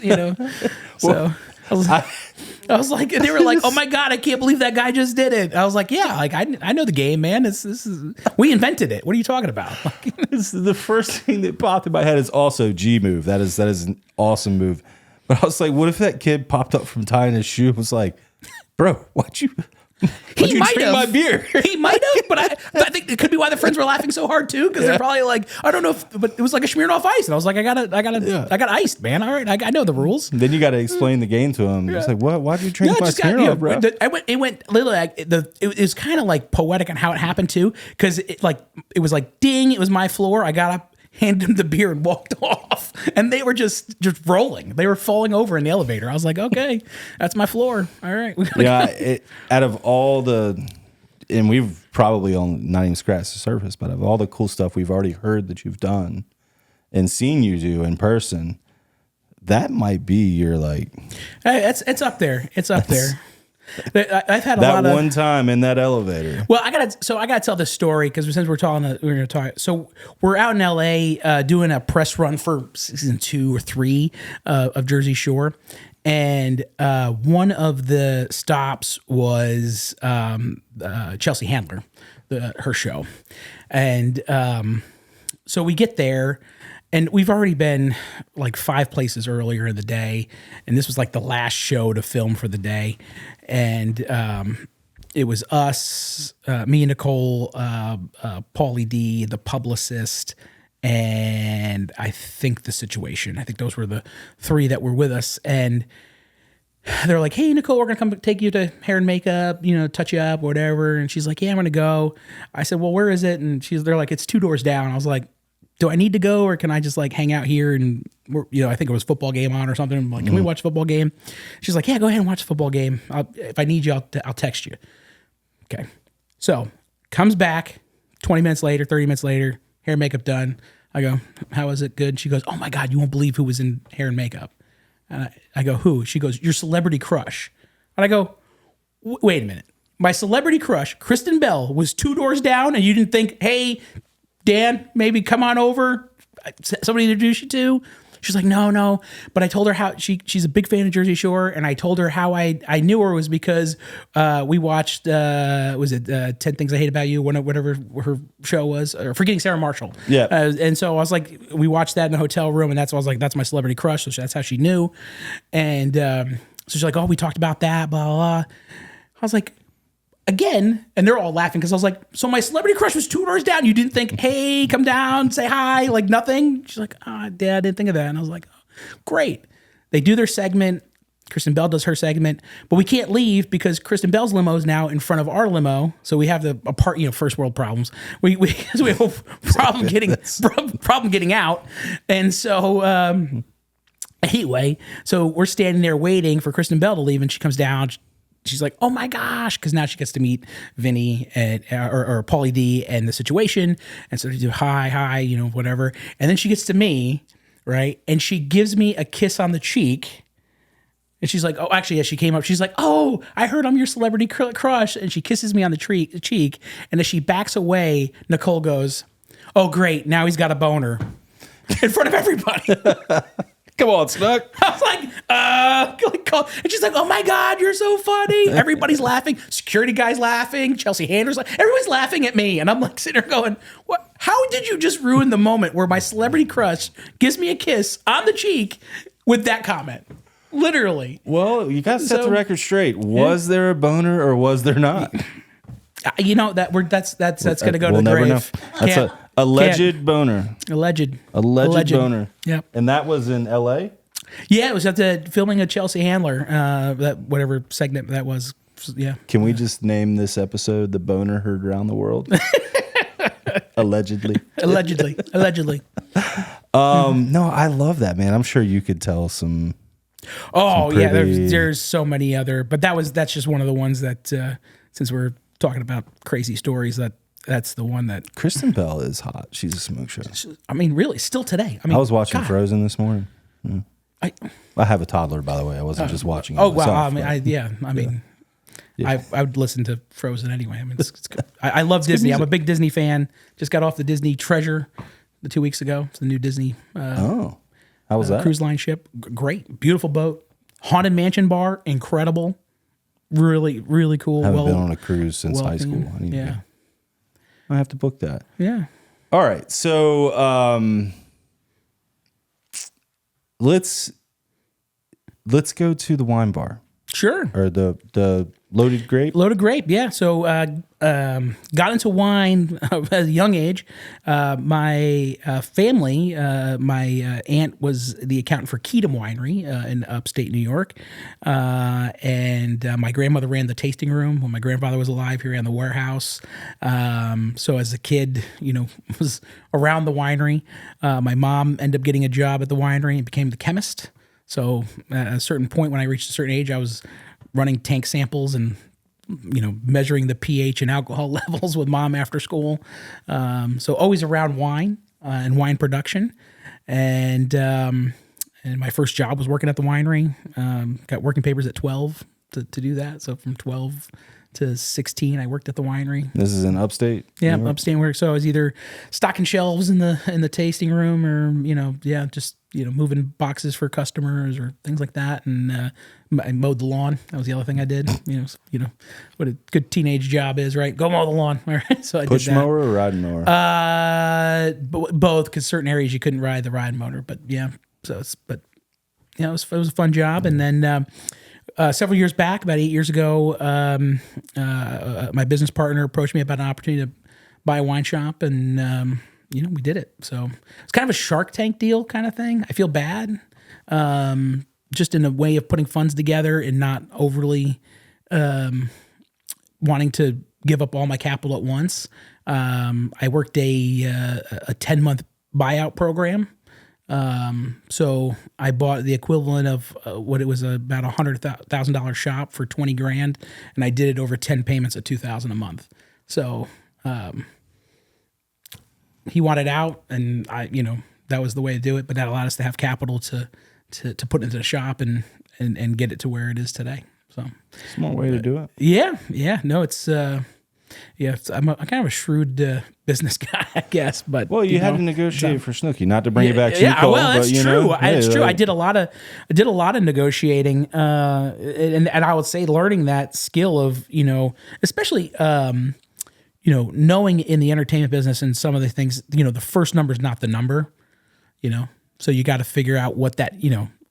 So I was like, and they were like, "Oh my god, I can't believe that guy just did it." I was like, "Yeah, like I know the game, man. This is we invented it. What are you talking about?" The first thing that popped in my head is also G move. That is an awesome move. But I was like, what if that kid popped up from tying his shoe and was like, "Bro, why'd you drink my beer?" He might have, but I think it could be why the friends were laughing so hard too, because they're probably like, I don't know, but it was like a Smirnoff Ice, and I was like, I got iced, man. All right, I know the rules. Then you got to explain the game to him. It's like, what? Why'd you drink my Smirnoff, bro? It went literally like it was kind of like poetic on how it happened too, because it was like ding, it was my floor. I got up, handed him the beer, and walked off, and they were just rolling. They were falling over in the elevator. I was like, okay, that's my floor. All right. Out of all and we've probably not even scratched the surface, but of all the cool stuff we've already heard that you've done and seen you do in person, that might be your like. Hey, it's up there. It's up there. I've had that one time in that elevator. Well, I gotta tell this story because since we're going to talk. So we're out in LA doing a press run for season 2 or 3 of Jersey Shore, and one of the stops was Chelsea Handler, her show, and so we get there. And we've already been like 5 places earlier in the day, and this was like the last show to film for the day. And it was us, me and Nicole, Paulie D, the publicist, and I think the situation. I think those were the 3 that were with us. And they're like, "Hey, Nicole, we're going to come take you to hair and makeup, touch you up, whatever." And she's like, "Yeah, I'm going to go." I said, "Well, where is it?" And they're like, "It's 2 doors down." I was like, "Do I need to go, or can I just like hang out here?" And I think it was football game on or something. I'm like, "Can we watch the football game?" She's like, "Yeah, go ahead and watch the football game. If I need you, I'll text you." Okay. So comes back 20 minutes later, 30 minutes later, hair and makeup done. I go, "How is it? Good?" She goes, "Oh my God, you won't believe who was in hair and makeup." And I go, "Who?" She goes, "Your celebrity crush." And I go, "Wait a minute. My celebrity crush, Kristen Bell, was 2 doors down, and you didn't think, hey, Dan, maybe come on over, somebody to introduce you to?" She's like, no. But I told her how she's a big fan of Jersey Shore, and I told her how I knew her was because we watched, 10 Things I Hate About You, whatever her show was, or Forgetting Sarah Marshall. Yeah. And so I was like, we watched that in the hotel room, and I was like, that's my celebrity crush. So that's how she knew. And so she's like, "Oh, we talked about that, blah, blah, blah." I was like, again, and they're all laughing because I was like, "So my celebrity crush was 2 doors down. You didn't think, hey, come down, say hi, like nothing?" She's like, Dad, I didn't think of that." And I was like, "Oh, great." They do their segment. Kristen Bell does her segment, but we can't leave because Kristen Bell's limo is now in front of our limo. So we have first world problems. We have a problem getting out. And so, anyway, so we're standing there waiting for Kristen Bell to leave, and she comes down. She's like, "Oh my gosh," because now she gets to meet Vinny or Paulie D and the situation. And so they do hi, whatever. And then she gets to me, right? And she gives me a kiss on the cheek. And she's like, "Oh, actually, as she came up, she's like, 'Oh, I heard I'm your celebrity crush.'" And she kisses me on the cheek. And as she backs away, Nicole goes, "Oh, great. Now he's got a boner," in front of everybody. Come on, Snook. I was like, and she's like, "Oh my God, you're so funny." Everybody's laughing. Security guy's laughing. Chelsea Handler's like, everybody's laughing at me. And I'm like sitting there going, "What? How did you just ruin the moment where my celebrity crush gives me a kiss on the cheek with that comment?" Literally. Well, you got to set the record straight. Was there a boner or was there not? That's going to go to the never grave. Know. That's an alleged boner. Alleged boner. Yep. And that was in LA? Yeah, it was at the filming of Chelsea Handler, that whatever segment that was. Yeah. Can we just name this episode "The Boner Heard Around the World"? Allegedly. No, I love that, man. I'm sure you could tell some. Oh yeah, there's so many other, but that's just one of the ones that since we're talking about crazy stories, that's the one that Kristen Bell is hot. She's a smoke show. I mean, really, still today. I was watching Frozen this morning. Yeah. I have a toddler, by the way. I wasn't just watching it. Oh wow! I would listen to Frozen anyway. I mean, it's good. I love Disney. I'm a big Disney fan. Just got off the Disney Treasure 2 weeks ago. It's the new Disney. How was that? Cruise line ship. Great, beautiful boat. Haunted Mansion Bar, incredible. Really, really cool. Haven't been on a cruise since high school. welcoming. I need to Yeah. go. I have to book that. Yeah. All right. So let's go to the wine bar Sure. or the Loaded Grape. Loaded Grape, yeah. So got into wine at a young age. My family, my aunt was the accountant for Kedem Winery in upstate New York. And my grandmother ran the tasting room. When my grandfather was alive, he ran the warehouse. So as a kid, was around the winery. My mom ended up getting a job at the winery and became the chemist. So at a certain point, when I reached a certain age, I was running tank samples and measuring the pH and alcohol levels with mom after school. So always around wine and wine production. And my first job was working at the winery. Got working papers at 12 to do that. So from 12 to 16, I worked at the winery. This is in upstate? Yeah, upstate work. So I was either stocking shelves in the tasting room or, just moving boxes for customers or things like that. And I mowed the lawn. That was the other thing I did. What a good teenage job is, right? Go mow the lawn. All right. So I Push did that. mower or riding mower? Both, because certain areas you couldn't ride the ride motor. But yeah, it was a fun job. And then several years back, about 8 years ago, my business partner approached me about an opportunity to buy a wine shop, and we did it. So it's kind of a Shark Tank deal kind of thing. I feel bad, just in a way of putting funds together and not overly wanting to give up all my capital at once. I worked a 10-month buyout program. So I bought the equivalent of what it was about $100,000 shop for $20,000, and I did it over 10 payments at $2,000 a month. So he wanted out, and that was the way to do it. But that allowed us to have capital to put into the shop and get it to where it is today. So Smart way to do it. yeah. No, it's. I'm kind of a shrewd business guy, I guess. But you had to negotiate for Snooki, not to bring it back to you, Cole. Well, that's true. It's true. Like, I did a lot of negotiating, and I would say learning that skill of especially knowing in the entertainment business and some of the things, the first number is not the number, so you got to figure out what that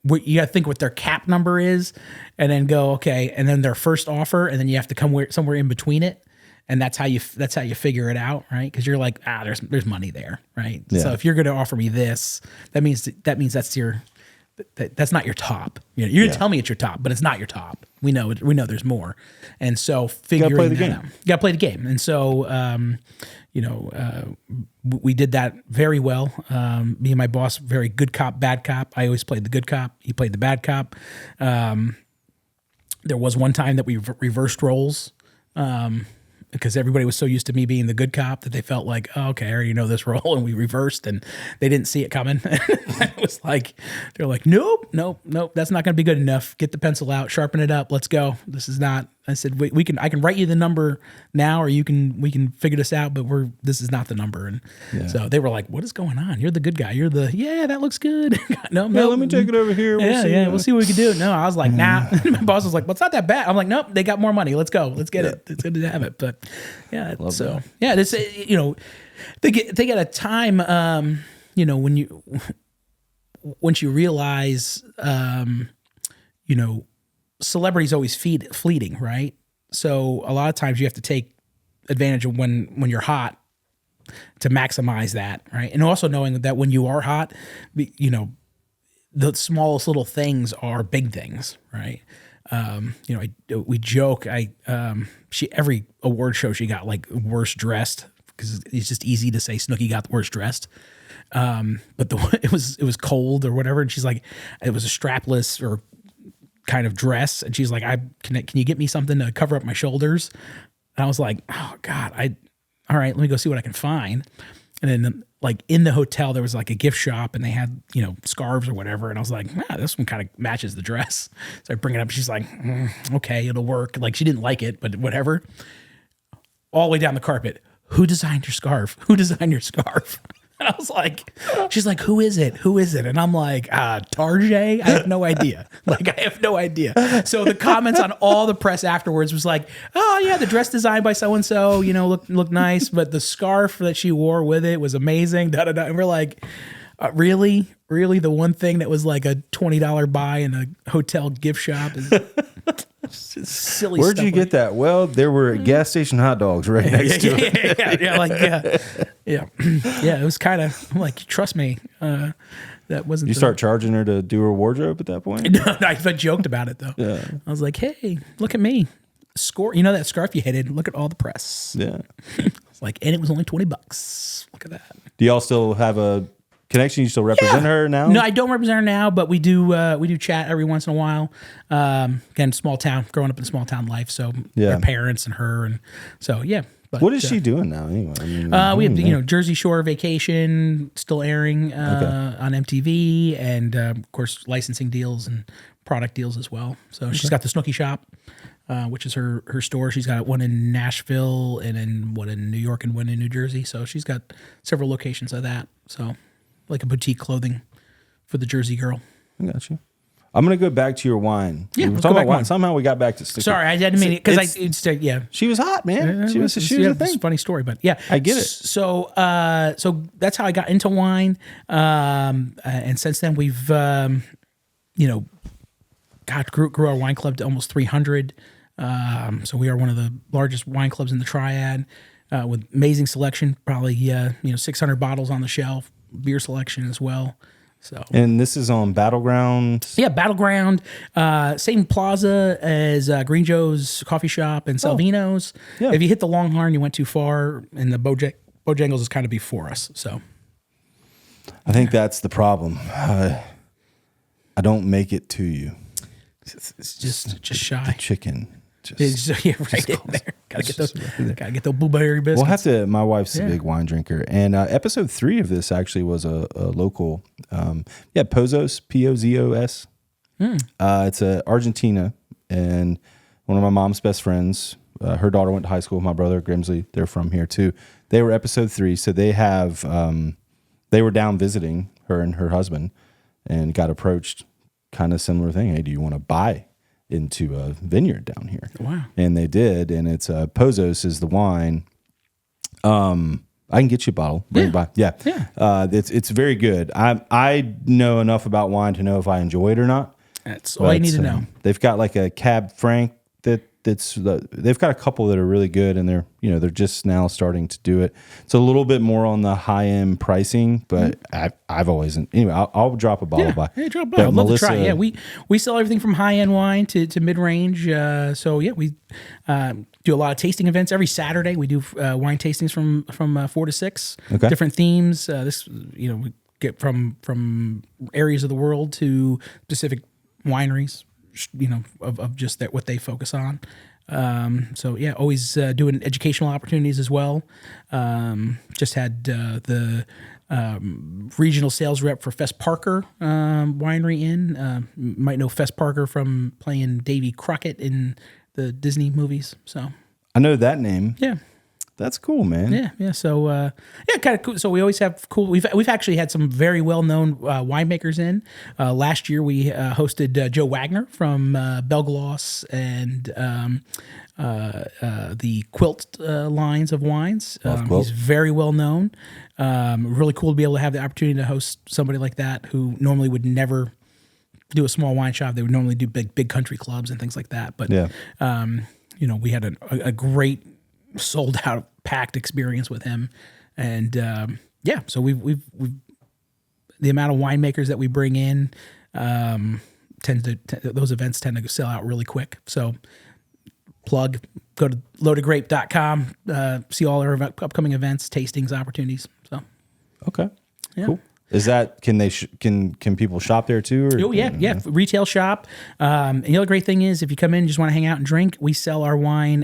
what you got to think what their cap number is, and then go okay, and then their first offer, and then you have to come somewhere in between it. And that's how you figure it out, right? Because you're like, there's money there, right? Yeah. So if you're going to offer me this, that means that's not your top. You're going to tell me it's your top, but it's not your top. We know there's more, and so figuring that out, you got to play the game. And so, we did that very well. Me and my boss, very good cop, bad cop. I always played the good cop. He played the bad cop. There was one time that we reversed roles. Because everybody was so used to me being the good cop that they felt like, oh, okay, I already know this role, and we reversed, and they didn't see it coming. It was like, they're like, nope, that's not going to be good enough. Get the pencil out, sharpen it up, let's go. This is not. I said, I can write you the number now, or we can figure this out, but this is not the number. And so they were like, what is going on? You're the good guy. You're that looks good. no, let me take it over here. We'll see what we can do. No, I was like, nah. My boss was like, well, it's not that bad. I'm like, nope, they got more money. Let's go. Let's get it. It's good to have it. But this, they get a time, when once you realize, celebrity's always fleeting, right? So a lot of times you have to take advantage of when you're hot to maximize that, right? And also knowing that when you are hot, the smallest little things are big things, right? We joke. Every award show she got like worst dressed because it's just easy to say Snooki got the worst dressed. But it was cold or whatever, and she's like, it was a strapless or kind of dress, and she's like, can you get me something to cover up my shoulders? And I was like, oh God, all right, let me go see what I can find. And then like in the hotel, there was like a gift shop, and they had scarves or whatever, and I was like, this one kind of matches the dress. So I bring it up. She's like, okay, it'll work. Like she didn't like it, but whatever. All the way down the carpet. Who designed your scarf? Who designed your scarf? And I was like, she's like, who is it? Who is it? And I'm like, Tarjay? I have no idea. Like, I have no idea. So the comments on all the press afterwards was like, oh yeah, the dress designed by so-and-so, you know, looked nice, but the scarf that she wore with it was amazing. Da, da, da. And we're like, really? Really? The one thing that was like a $20 buy in a hotel gift shop is just silly Where'd stuff you like get that? Well, there were gas station hot dogs right next to it. Yeah. It was kind of, I'm like, trust me, that wasn't. You start charging her to do her wardrobe at that point? No, I joked about it though. Yeah. I was like, hey, look at me. Score, you know that scarf you hated? Look at all the press. Yeah. It's like, and it was only $20. Look at that. Do y'all still have a connection? You still represent her now? No, I don't represent her now, but we do chat every once in a while. Again, small town, growing up in small town life, so our parents and her, and so yeah. But, what is she doing now anyway? I mean, we have Jersey Shore Vacation still airing on MTV, and of course licensing deals and product deals as well. So she's got the Snooki shop, which is her store. She's got one in Nashville and then one in New York and one in New Jersey. So she's got several locations of that. So like a boutique clothing for the Jersey girl. I got you. I'm going to go back to your wine. Yeah, we were let's talking go about back wine. Somehow we got back to Snooki. Sorry, I didn't mean it because She was hot, man. She was a it's a thing. funny story, but yeah, I get it. So that's how I got into wine, and since then we've grew our wine club to almost 300. So we are one of the largest wine clubs in the Triad, with amazing selection. Probably 600 bottles on the shelf, beer selection as well. So, and this is on Battleground. Yeah, Battleground, same plaza as Green Joe's Coffee Shop and Salvino's. Yeah. If you hit the Longhorn, you went too far, and the Bojangles is kind of before us. So, I think that's the problem. I don't make it to you. it's just shy. The chicken. It's right in there. Gotta get those blueberry biscuits. We'll have to. My wife's a big wine drinker, and episode 3 of this actually was a local. Pozos, Pozos. It's Argentina, and one of my mom's best friends. Her daughter went to high school with my brother Grimsley. They're from here too. They were episode 3, so they have. They were down visiting her and her husband, and got approached. Kind of similar thing. Hey, do you want to buy into a vineyard down here? Wow. And they did, and it's Pozos is the wine. I can get you a bottle. Bring it by. Yeah. It's very good. I know enough about wine to know if I enjoy it or not. That's all I need to know. They've got like a Cab Franc they've got a couple that are really good, and they're just now starting to do it. It's a little bit more on the high end pricing, but I've always anyway. I'll drop a bottle by. Yeah, drop a bottle. I'd love to try. Yeah, we sell everything from high end wine to mid range. So yeah, we do a lot of tasting events every Saturday. We do wine tastings from 4 to 6. Okay. Different themes. We get from areas of the world to specific wineries. Of just that what they focus on. So yeah, always doing educational opportunities as well. Just had the regional sales rep for Fess Parker Winery in. Might know Fess Parker from playing Davy Crockett in the Disney movies. So I know that name. Yeah. That's cool, man. Yeah. So, kind of cool. So we always have cool. We've actually had some very well known winemakers in. Last year we hosted Joe Wagner from Belgloss and the Quilt lines of wines. He's very well known. Really cool to be able to have the opportunity to host somebody like that who normally would never do a small wine shop. They would normally do big country clubs and things like that. But we had a great sold out packed experience with him, and so we've the amount of winemakers that we bring in those events tend to sell out really quick. So go to loadedgrape.com, see all our upcoming events, tastings, opportunities. So okay, cool. Is that can people shop there too? Or, retail shop. And the other great thing is if you come in and just want to hang out and drink, we sell our wine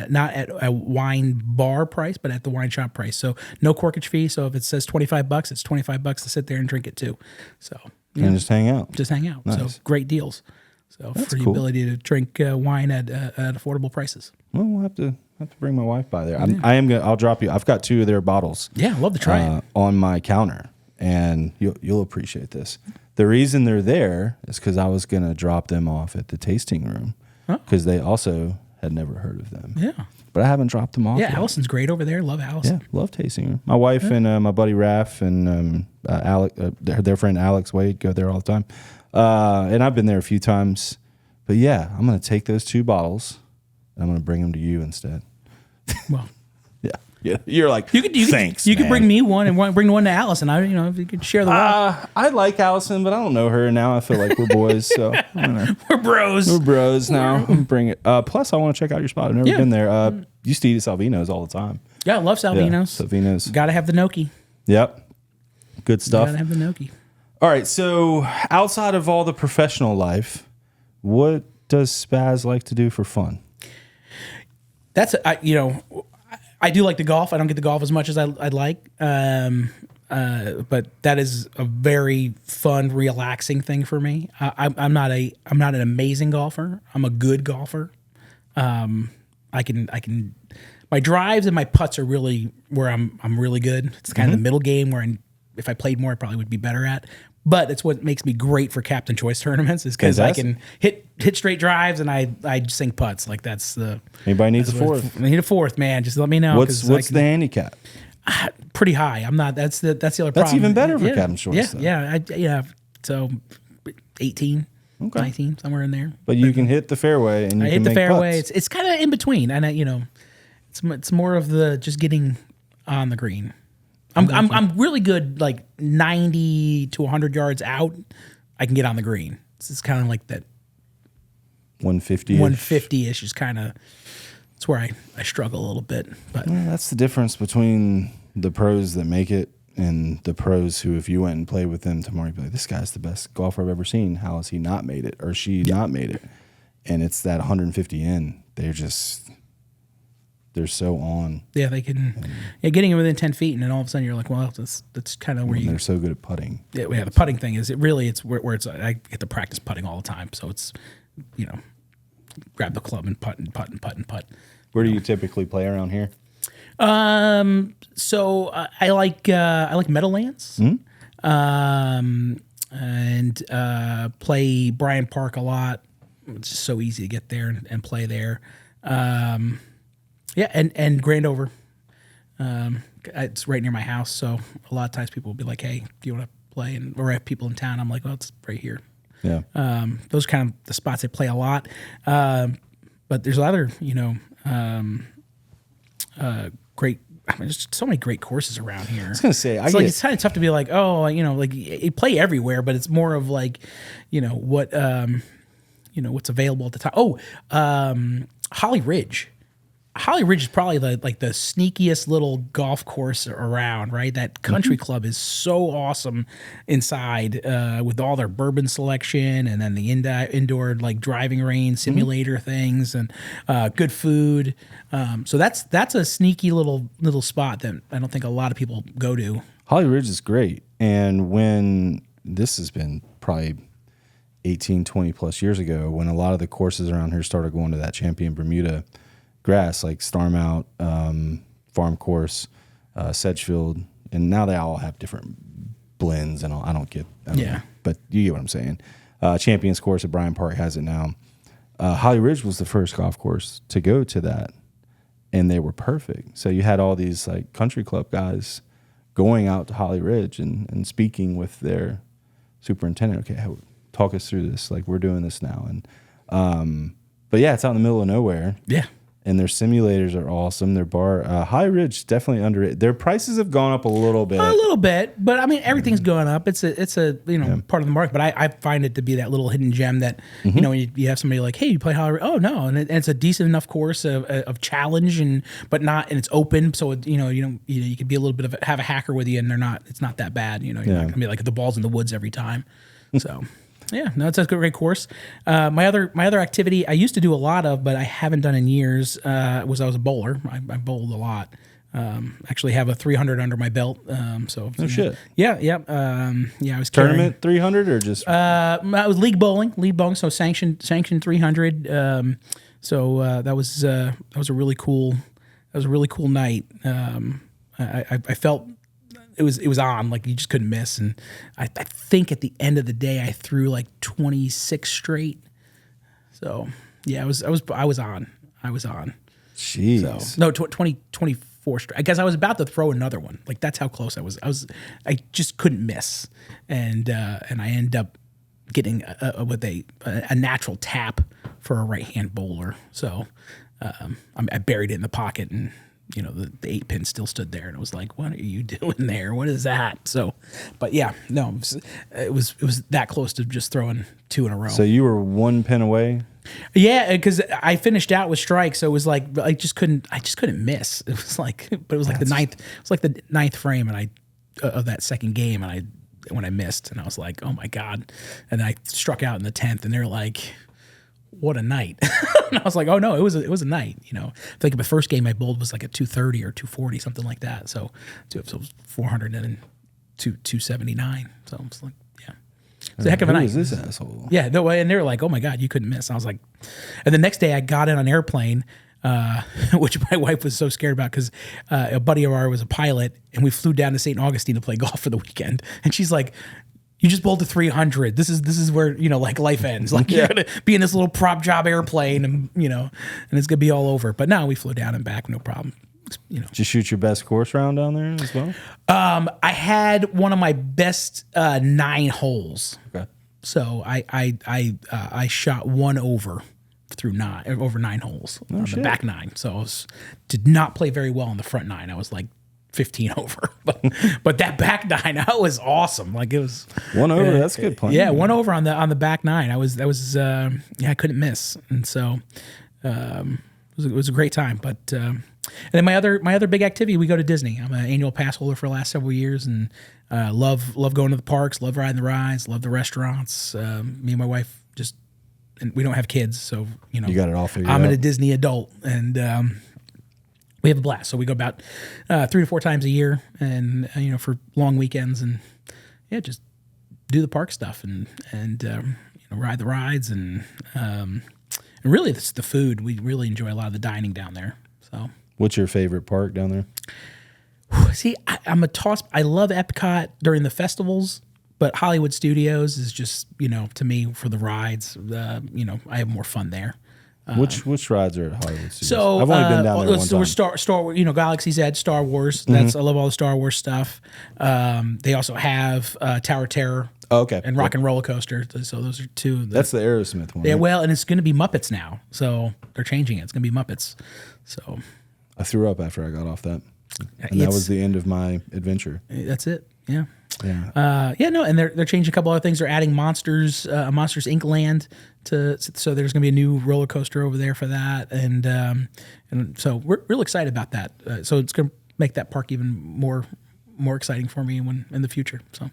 not at a wine bar price, but at the wine shop price. So no corkage fee. So if it says $25, it's $25 to sit there and drink it too. So and just hang out. Nice. So great deals. So That's for the cool. ability to drink wine at affordable prices. Well, we'll have to have to bring my wife by there. I'll drop you. I've got 2 of their bottles. Yeah, I'd love to try it. On my counter, and you'll appreciate this. The reason they're there is because I was going to drop them off at the tasting room because they also had never heard of them. Yeah. But I haven't dropped them off Yeah, yet. Allison's great over there. Love Allison. Yeah, love tasting room. My wife and my buddy Raph and Alex, their friend Alex Wade go there all the time. And I've been there a few times. But yeah, I'm going to take those 2 bottles and I'm going to bring them to you instead. Well, yeah. You're like, thanks. You could bring me one and bring one to Allison. If you could share the one. I like Allison, but I don't know her now. I feel like we're boys, so I don't know. We're bros. We're bros now. Bring it. Plus, I want to check out your spot. I've never been there. Used to eat at Salvino's all the time. Yeah, I love Salvino's. Yeah, Salvino's. Got to have the gnocchi. Yep. Good stuff. Got to have the gnocchi. All right. So outside of all the professional life, what does Spaz like to do for fun? I do like to golf. I don't get to golf as much as I'd like. But that is a very fun, relaxing thing for me. I'm not an amazing golfer. I'm a good golfer. I can. My drives and my putts are really where I'm really good. It's kind of the middle game where if I played more, I probably would be better at. But it's what makes me great for Captain Choice tournaments is because I can hit straight drives and I sink putts. Like that's the. Anybody needs a 4th? I need a 4th, man. Just let me know. What's the handicap? Pretty high. I'm not. That's the other problem. That's even better for Captain Choice. Yeah. So 18, 19, somewhere in there. But you can hit the fairway and you I can hit the make fairway. putts. It's kind of in between, and it's more of the just getting on the green. I'm really good, like 90 to 100 yards out. I can get on the green. It's kind of like that 150-ish is kind of. It's where I struggle a little bit, but that's the difference between the pros that make it and the pros who, if you went and played with them tomorrow, you'd be like, this guy's the best golfer I've ever seen. How has he not made it or she not made it? And it's that 150 in. They're so on. Yeah, they can. Getting it within 10 feet, and then all of a sudden you're like, well, that's kind of where they're so good at putting. Yeah, the putting thing is it's where it's. I get to practice putting all the time, so it's grab the club and putt and putt and putt and putt. Where do you typically play around here? So I like Meadowlands, and play Bryant Park a lot. It's just so easy to get there and play there. And Grandover. It's right near my house, so a lot of times people will be like, "Hey, do you want to play?" Or I have people in town. I'm like, "Well, it's right here." Yeah. Those are kind of the spots I play a lot. But there's other, great. There's so many great courses around here. I was gonna say, it's kind of tough to be like, you play everywhere, but it's more of like, what's available at the time. Holly Ridge. Holly Ridge is probably the sneakiest little golf course around, right? That country club is so awesome inside with all their bourbon selection and then the indoor like driving range simulator things and good food. So that's a sneaky little spot that I don't think a lot of people go to. Holly Ridge is great. And when this has been probably 18, 20 plus years ago, when a lot of the courses around here started going to that Champion Bermuda grass, like Starmount, Farm Course, Sedgefield, and now they all have different blends and all. I don't know, but you get what I'm saying. Champions Course at Bryant Park has it now. Holly Ridge was the first golf course to go to that, and they were perfect. So you had all these like country club guys going out to Holly Ridge and speaking with their superintendent. Okay, talk us through this. Like, we're doing this now, and but yeah, it's out in the middle of nowhere. Yeah. And their simulators are awesome. Their bar, High Ridge, definitely underrated. Their prices have gone up a little bit. But I mean, everything's going up. It's a part of the market. But I find it to be that little hidden gem that you have somebody like, hey, you play High Ridge? Oh no, and it's a decent enough course of challenge but it's open, so you could be a little bit of have a hacker with you, and it's not that bad. You're not gonna be like the ball's in the woods every time. So. Yeah, no, it's a great course. My other activity I used to do a lot of, but I haven't done in years, was I was a bowler. I bowled a lot. Actually have a 300 under my belt. Shit. Yeah. I was tournament 300 or just. I was league bowling. So sanctioned 300. That was a really cool was a really cool night. I felt it was on, like you just couldn't miss. And I think at the end of the day, I threw like 26 straight. So yeah, I was on. Jeez. So, no, 24 straight. I guess I was about to throw another one. Like that's how close I was. I just couldn't miss. And I end up getting a natural tap for a right hand bowler. So I buried it in the pocket, and the 8-pin still stood there, and it was like, what are you doing there? What is that? So, but yeah, no, it was that close to just throwing 2 in a row. So you were 1 pin away? Yeah, because I finished out with strikes, so it was like I just couldn't miss. It was like, but it was like the ninth. It was like the ninth frame, and of that second game, and when I missed, and I was like, oh my god! And then I struck out in the 10th, and they're like, what a night! And I was like, oh no, it was a night. I think the first game I bowled was like a 230 or 240, something like that. So it was 400 and 279. So I was like, yeah. It's a heck of a night. Who is this asshole? Yeah, no way. And they were like, oh my God, you couldn't miss. I was like, and the next day I got in on an airplane, which my wife was so scared about because a buddy of ours was a pilot, and we flew down to St. Augustine to play golf for the weekend. And she's like, you just bowled a 300. This is where, like life ends. Like you're going to be in this little prop job airplane and it's going to be all over. But no, we flew down and back, no problem. Did you shoot your best course round down there as well? I had one of my best 9 holes. Okay. So I shot 1 over through 9 holes on the back 9. So I did not play very well on the front 9. I was like 15 over, but that back 9, that was awesome. Like it was 1 over. That's good playing. Yeah, 1 over on the back 9. I couldn't miss, and so it was a great time. But and then my other big activity, we go to Disney. I'm an annual pass holder for the last several years, and love going to the parks, love riding the rides, love the restaurants. Me and my wife and we don't have kids, so you got it all figured out. I'm a Disney adult, and we have a blast. So we go about 3 to 4 times a year, and for long weekends, and just do the park stuff and ride the rides, and really it's the food. We really enjoy a lot of the dining down there. So, what's your favorite park down there? See, I'm a toss. I love Epcot during the festivals, but Hollywood Studios is just to me for the rides. I have more fun there. Which rides are at Hollywood Studios? So I've only been down there one time. So we're Star Wars, Galaxy's Edge, Star Wars. I love all the Star Wars stuff. They also have Tower of Terror. Oh, okay. And Rock and Roller Coaster. So those are 2. That's the Aerosmith one. Yeah, right? well, and it's going to be Muppets now. So they're changing it. It's going to be Muppets. So I threw up after I got off that. And that was the end of my adventure. That's it. Yeah. Yeah. And they're changing a couple other things. They're adding Monsters Inc. land so there's going to be a new roller coaster over there for that, and so we're real excited about that. So it's going to make that park even more exciting for me in the future. So.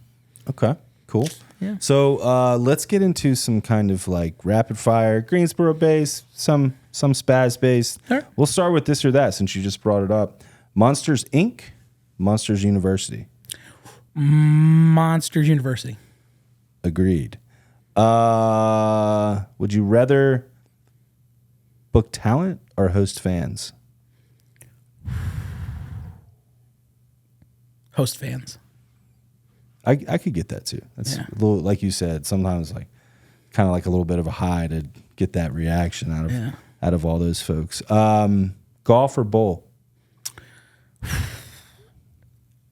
Okay. Cool. Yeah. So let's get into some kind of like rapid fire Greensboro based, some Spaz based. Sure. We'll start with this or that since you just brought it up. Monsters Inc. Monsters University. Monsters University. Agreed. Would you rather book talent or host fans? Host fans. I could get that too. That's a little, like you said, sometimes like kind of like a little bit of a high to get that reaction out of all those folks. Golf or bowl?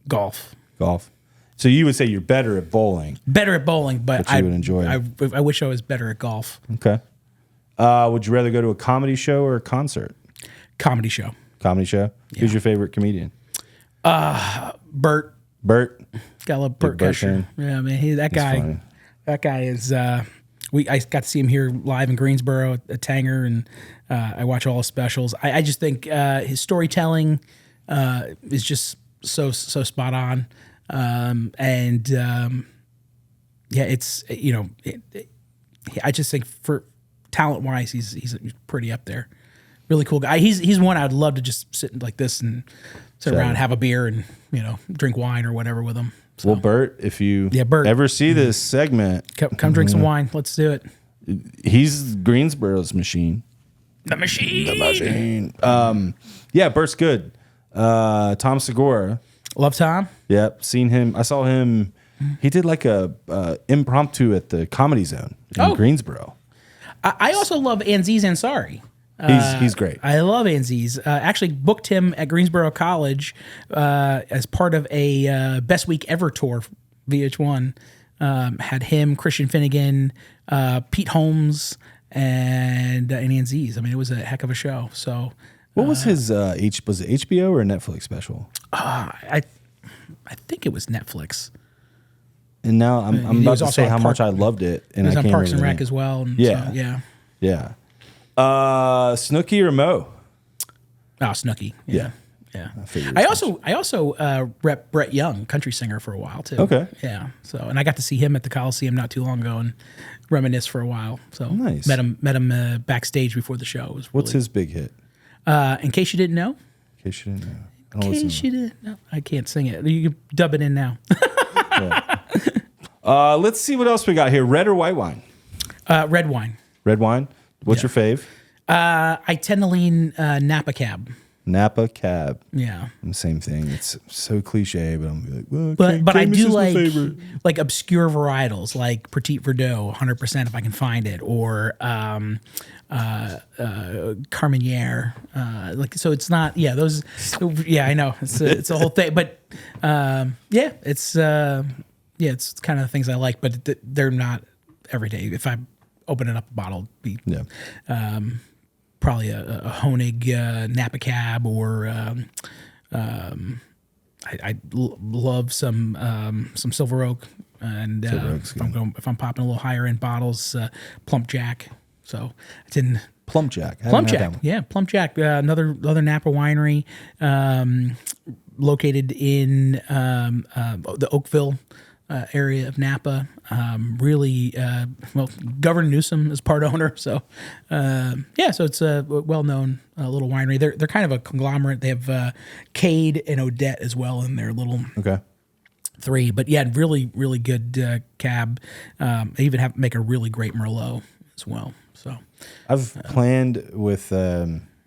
Golf. So you would say you're better at bowling. Better at bowling, but you would enjoy it. I wish I was better at golf. Okay. Would you rather go to a comedy show or a concert? Comedy show. Comedy show? Yeah. Who's your favorite comedian? Bert. Gotta love Bert Kesher. Yeah, man, that guy. Funny. That guy is. I got to see him here live in Greensboro at Tanger, and I watch all his specials. I just think his storytelling is just so spot on, it's I just think for talent wise, he's pretty up there. Really cool guy. He's one I'd love to just sit like this and sit around, have a beer, and drink wine or whatever with him. So. Well, Bert, if you ever see this segment, come drink some wine. Let's do it. He's Greensboro's machine. The machine. Yeah, Bert's good. Tom Segura. Love Tom. Yep, seen him. I saw him. He did like a impromptu at the Comedy Zone in Greensboro. I also love Aziz Ansari. He's great. I love Aziz. Actually booked him at Greensboro College as part of a Best Week Ever tour, VH1. Had him, Christian Finnegan, Pete Holmes, and Aziz. I mean, it was a heck of a show. So, what was his was it HBO or a Netflix special? I think it was Netflix. And now I'm about to say how much I loved it, and he was I on can't Parks and remember Rec as well. And Yeah. so, yeah. Snooki or Mo? Oh, Snooki. Yeah. figured I as also rep Brett Young, country singer, for a while too. Okay. Yeah. So, and I got to see him at the Coliseum not too long ago and reminisce for a while. So Nice. Met him backstage before the show. It was What's his big hit? In case you didn't know. In case you didn't know. In case you didn't know. I can't sing it. You can dub it in now. Let's see what else we got here. Red or white wine? Red wine. Red wine. What's your fave? I tend to lean Napa Cab. Napa Cab. Yeah. Same thing. It's so cliche, but I'm like, well, But I Camus do is my favorite. like obscure varietals like Petit Verdot, 100% if I can find it, or Carmenere. So it's not those. Yeah, I know it's a whole thing, but it's kind of the things I like, but they're not every day. If I open it up a bottle, it'd be probably a Honig Napa Cab, or I love some Silver Oak, and if I'm popping a little higher end bottles, Plump Jack. So it's in Plump Jack. Plump Jack, Plump Jack, another Napa winery, located in the Oakville area of Napa. Really, Governor Newsom is part owner, so so it's a well-known little winery. They're kind of a conglomerate. They have Cade and Odette as well in their little three. But yeah, really, really good cab. They even make a really great Merlot as well. So I've planned with me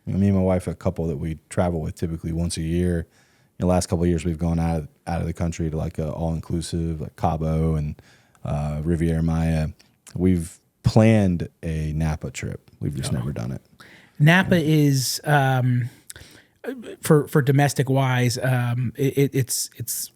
and my wife, a couple that we travel with typically once a year. In the last couple of years, we've gone out of the country to like a all-inclusive, like Cabo and Riviera Maya. We've planned a Napa trip. We've just never done it. Napa is for domestic wise. It's.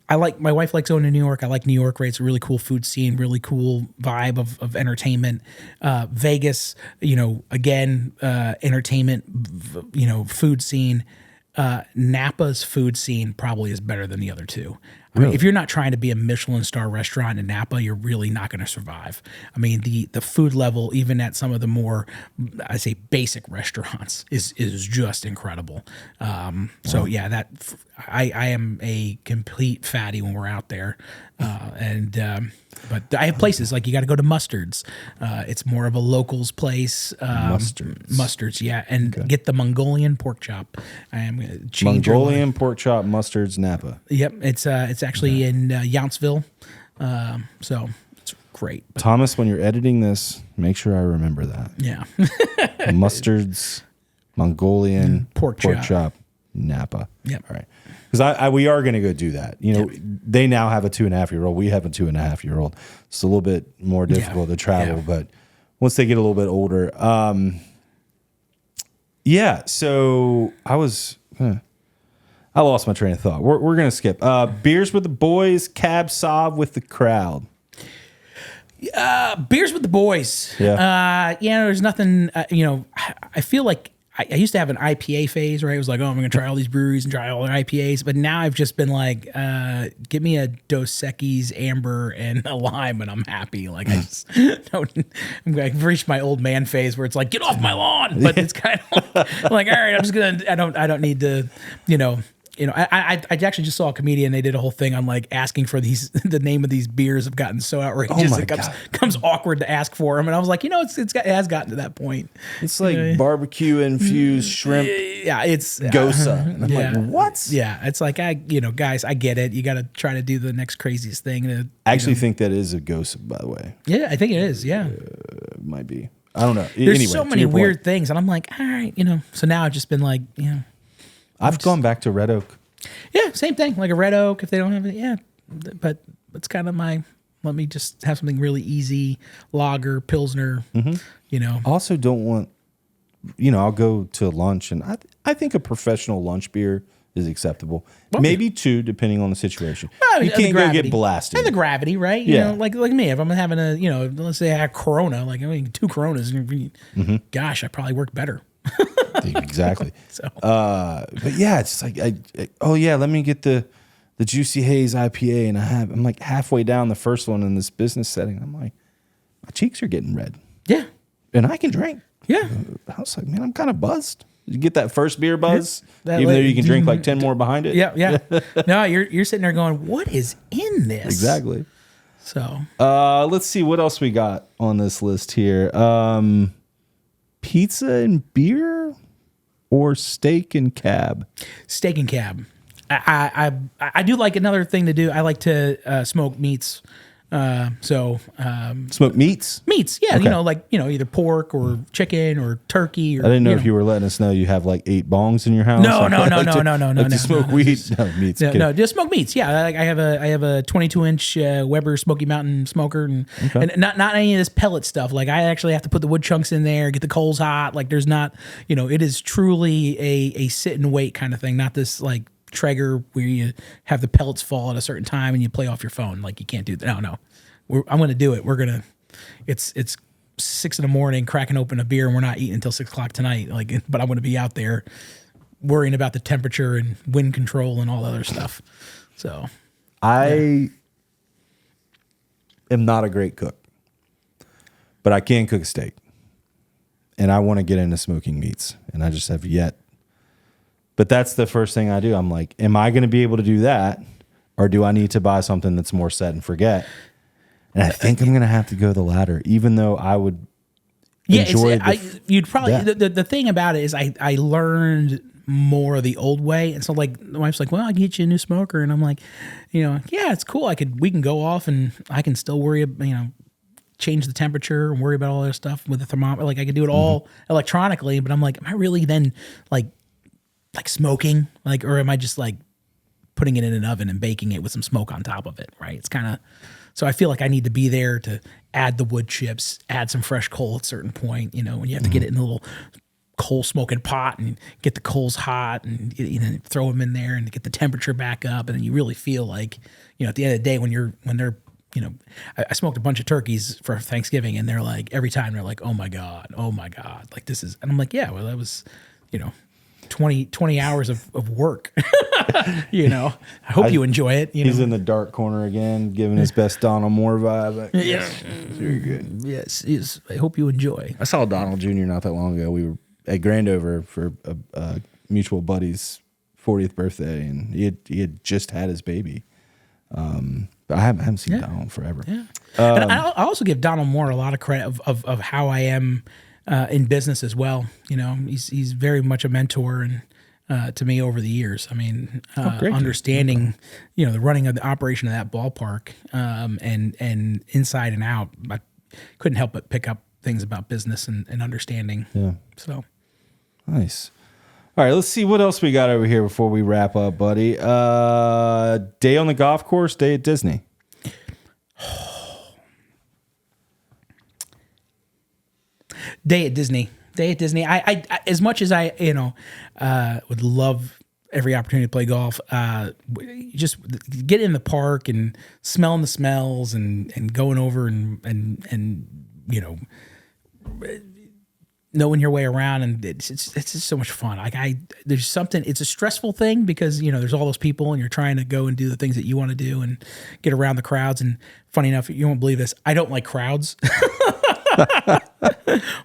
I like, my wife likes going to New York. I like New York, right? It's a really cool food scene, really cool vibe of entertainment. Vegas, again, entertainment, food scene. Napa's food scene probably is better than the other two. I mean, if you're not trying to be a Michelin star restaurant in Napa, you're really not going to survive. I mean, the food level, even at some of the more, I say, basic restaurants, is just incredible. I am a complete fatty when we're out there, but I have places like you got to go to Mustard's. It's more of a locals place. Mustard's, yeah, and get the Mongolian pork chop. I am going to change Mongolian pork chop, Mustard's, Napa. Yep, it's actually in Yountsville, so it's great. But, Thomas, when you're editing this, make sure I remember that. Yeah, Mustard's, Mongolian pork chop, Napa. Yep. All right. Because we are going to go do that. They now have a 2.5-year-old. We have a 2.5-year-old. It's a little bit more difficult to travel, but once they get a little bit older, So I lost my train of thought. We're going to skip. Beers with the boys, Cab Sauv with the crowd. Beers with the boys. Yeah. There's nothing. I feel like I used to have an IPA phase where I was like, I'm going to try all these breweries and try all their IPAs. But now I've just been like, give me a Dos Equis Amber and a lime, and I'm happy. Like I just I've reached my old man phase where it's like, get off my lawn. But it's kind of like, all right, I'm just gonna. I don't need to. I actually just saw a comedian. They did a whole thing on like asking for the name of these beers have gotten so outrageous. It comes awkward to ask for them. And I was like, it has gotten to that point. It's like barbecue infused shrimp. Yeah, it's Gosa. And I'm like, what? Yeah, it's like guys, I get it. You got to try to do the next craziest thing. I actually think that is a Gosa, by the way. Yeah, I think it is. Yeah, it might be. I don't know. There's Anyway, so to many your point, weird things, and I'm like, all right, so now I've just been like, I've gone back to Red Oak. yeah, same thing, like a red oak if they don't have it, yeah. But it's kind of let me just have something really easy, lager, pilsner, Also, don't want, I'll go to lunch, and I think a professional lunch beer is acceptable. Okay. Maybe 2, depending on the situation. Well, You and can't the go gravity. get blasted. And the gravity, right? Yeah. Like me, if I'm having let's say I have Corona, 2 Coronas, gosh, I probably work better. Exactly. So, but yeah, it's like, let me get the Juicy Haze IPA, and I'm like halfway down the first one in this business setting. I'm like, my cheeks are getting red, yeah, and I can drink. yeah. I was like, man, I'm kind of buzzed. You get that first beer buzz, That, even though like, you can drink like 10 more behind it. Yeah, yeah. No, you're sitting there going, what is in this? Exactly. So, Let's see what else we got on this list here. Pizza and beer or steak and cab? steak and cab. I do like another thing to do. I like to smoke meats. Smoked meats? Meats, yeah, Okay. either pork or chicken or turkey. Or, I didn't know if you were letting us know you have like 8 bongs in your house. No, no, no, Like no, to- no, no, like no, to no, smoke no, weed? just- No, meats. No, just smoke meats. Yeah, I have a 22-inch Weber Smoky Mountain smoker, and not any of this pellet stuff. Like I actually have to put the wood chunks in there, get the coals hot. Like there's not, it is truly a sit and wait kind of thing. Not this like Traeger where you have the pellets fall at a certain time and you play off your phone. Like you can't do that. No. I'm going to do it. It's 6 a.m, cracking open a beer, and we're not eating until 6 o'clock tonight. But I'm going to be out there worrying about the temperature and wind control and all the other stuff. So I am not a great cook, but I can cook a steak. And I want to get into smoking meats, and I just have yet. But that's the first thing I do. I'm like, am I going to be able to do that? Or do I need to buy something that's more set and forget? And I think I'm going to have to go the latter, even though I would enjoy you'd probably, that. the thing about it is I learned more the old way. And so like my wife's like, well, I can get you a new smoker. And I'm like, yeah, it's cool. We can go off and I can still worry about, change the temperature and worry about all that stuff with the thermometer. Like I could do it all electronically, but I'm like, am I really then like smoking? Like, or am I just like putting it in an oven and baking it with some smoke on top of it? Right. It's kind of, so I feel like I need to be there to add the wood chips, add some fresh coal at a certain point, when you have to get it in a little coal smoking pot and get the coals hot and throw them in there and get the temperature back up. And then you really feel like, at the end of the day, when they're, I smoked a bunch of turkeys for Thanksgiving, and they're like, every time they're like, oh my God, like this is, and I'm like, yeah, well, that was, 20 hours of work. I hope you enjoy it. He's in the dark corner again, giving his best Donald Moore vibe. Yeah. Very good. Yes. I hope you enjoy. I saw Donald Jr. not that long ago. We were at Grandover for a mutual buddy's 40th birthday, and he had just had his baby. But I haven't seen Donald forever. Yeah. And I also give Donald Moore a lot of credit of how I am in business as well. He's very much a mentor and to me over the years. I mean, understanding, the running of the operation of that ballpark and inside and out. I couldn't help but pick up things about business and understanding. Yeah. So nice. All right, let's see what else we got over here before we wrap up, buddy. Day on the golf course, day at Disney. Day at Disney. I as much as I would love every opportunity to play golf, just get in the park and smelling the smells and going over and knowing your way around, and it's just so much fun. There's something. It's a stressful thing because there's all those people and you're trying to go and do the things that you want to do and get around the crowds. And funny enough, you won't believe this, I don't like crowds.